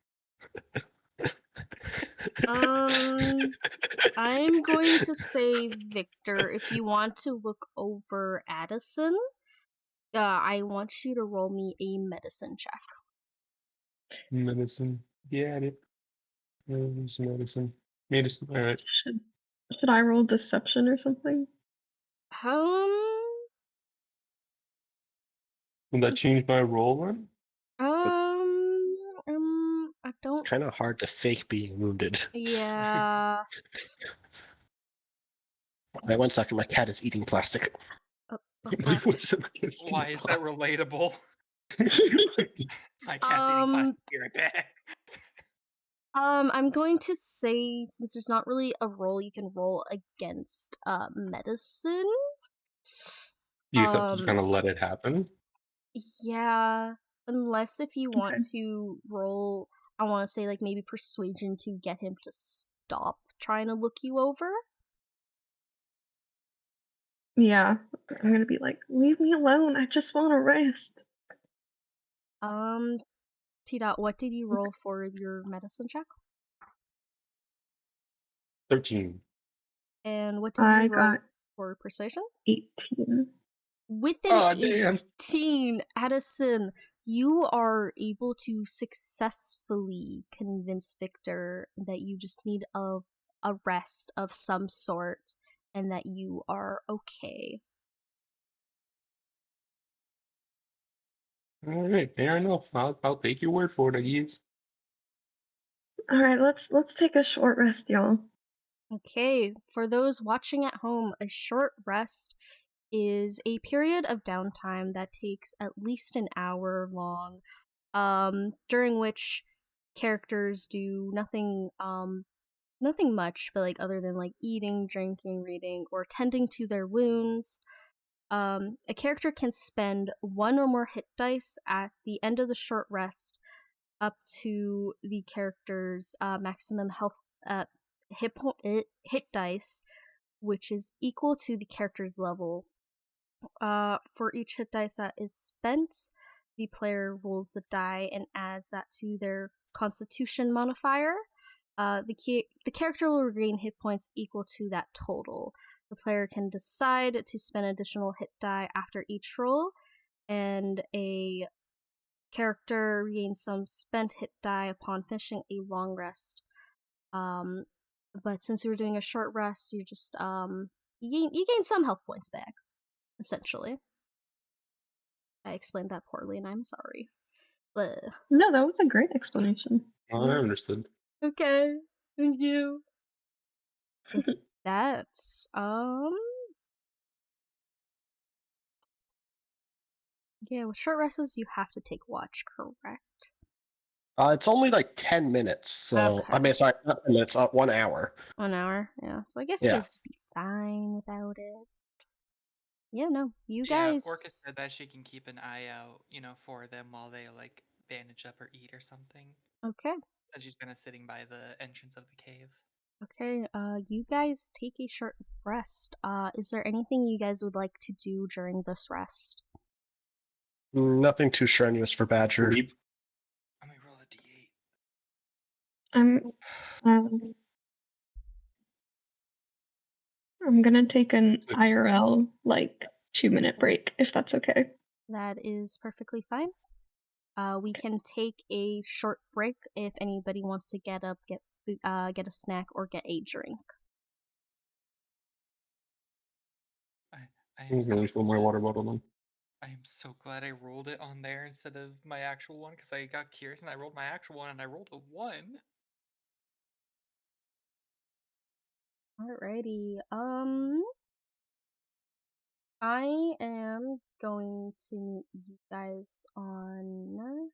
I'm going to say Viktor. If you want to look over Addison, I want you to roll me a medicine check. Medicine. Yeah, medicine. Medicine. All right. Should I roll deception or something? Will that change my roll then? Don't. Kind of hard to fake being wounded. Yeah. Wait, 1 second. My cat is eating plastic. What? Why is that relatable? My cat's eating plastic. Be right back. I'm going to say, since there's not really a roll you can roll against medicine. You just have to kind of let it happen. Yeah, unless if you want to roll, I want to say like maybe persuasion to get him to stop trying to look you over. Yeah, I'm gonna be like, leave me alone. I just want to rest. T-Dot, what did you roll for your medicine check? 13. And what did I you roll got for persuasion? 18. With an Oh, damn. 18, Addison, you are able to successfully convince Viktor that you just need a rest of some sort and that you are okay. All right, fair enough. I'll take your word for it, I guess. All right, let's take a short rest, y'all. Okay, for those watching at home, a short rest is a period of downtime that takes at least an hour long, during which characters do nothing much, but like other than like eating, drinking, reading, or tending to their wounds. A character can spend 1 or more hit dice at the end of the short rest, up to the character's maximum health hit dice, which is equal to the character's level. For each hit dice that is spent, the player rolls the die and adds that to their Constitution modifier. The character will regain hit points equal to that total. The player can decide to spend additional hit die after each roll, and a character regains some spent hit die upon finishing a long rest. But since we were doing a short rest, you just you gain some health points back, essentially. I explained that poorly, and I'm sorry. Bleh. No, that was a great explanation. Oh, I understood. Okay, thank you. With that, yeah, with short rests, you have to take watch, correct? It's only like 10 minutes, so Okay. I mean, sorry, not 10 minutes. 1 hour. 1 hour, yeah. So I guess you Yeah. guys would be fine without it. Yeah, no, you Yeah, guys. Orchis said that she can keep an eye out, for them while they like bandage up or eat or something. Okay. And she's kind of sitting by the entrance of the cave. Okay, you guys take a short rest. Is there anything you guys would like to do during this rest? Nothing too strenuous for Badger. Let me roll a d8. I'm gonna take an IRL 2-minute break if that's okay. That is perfectly fine. We can take a short break if anybody wants to get up, get a snack, or get a drink. I'm gonna fill my water bottle then. I am so glad I rolled it on there instead of my actual one because I got curious and I rolled my actual one and I rolled a 1. Alrighty. I am going to meet you guys on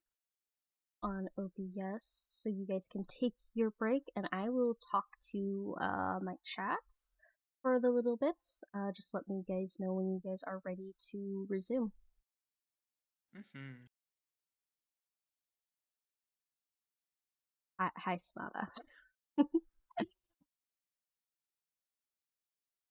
OBS so you guys can take your break, and I will talk to my chats for the little bits. Just let me guys know when you guys are ready to resume. Hi, Smada.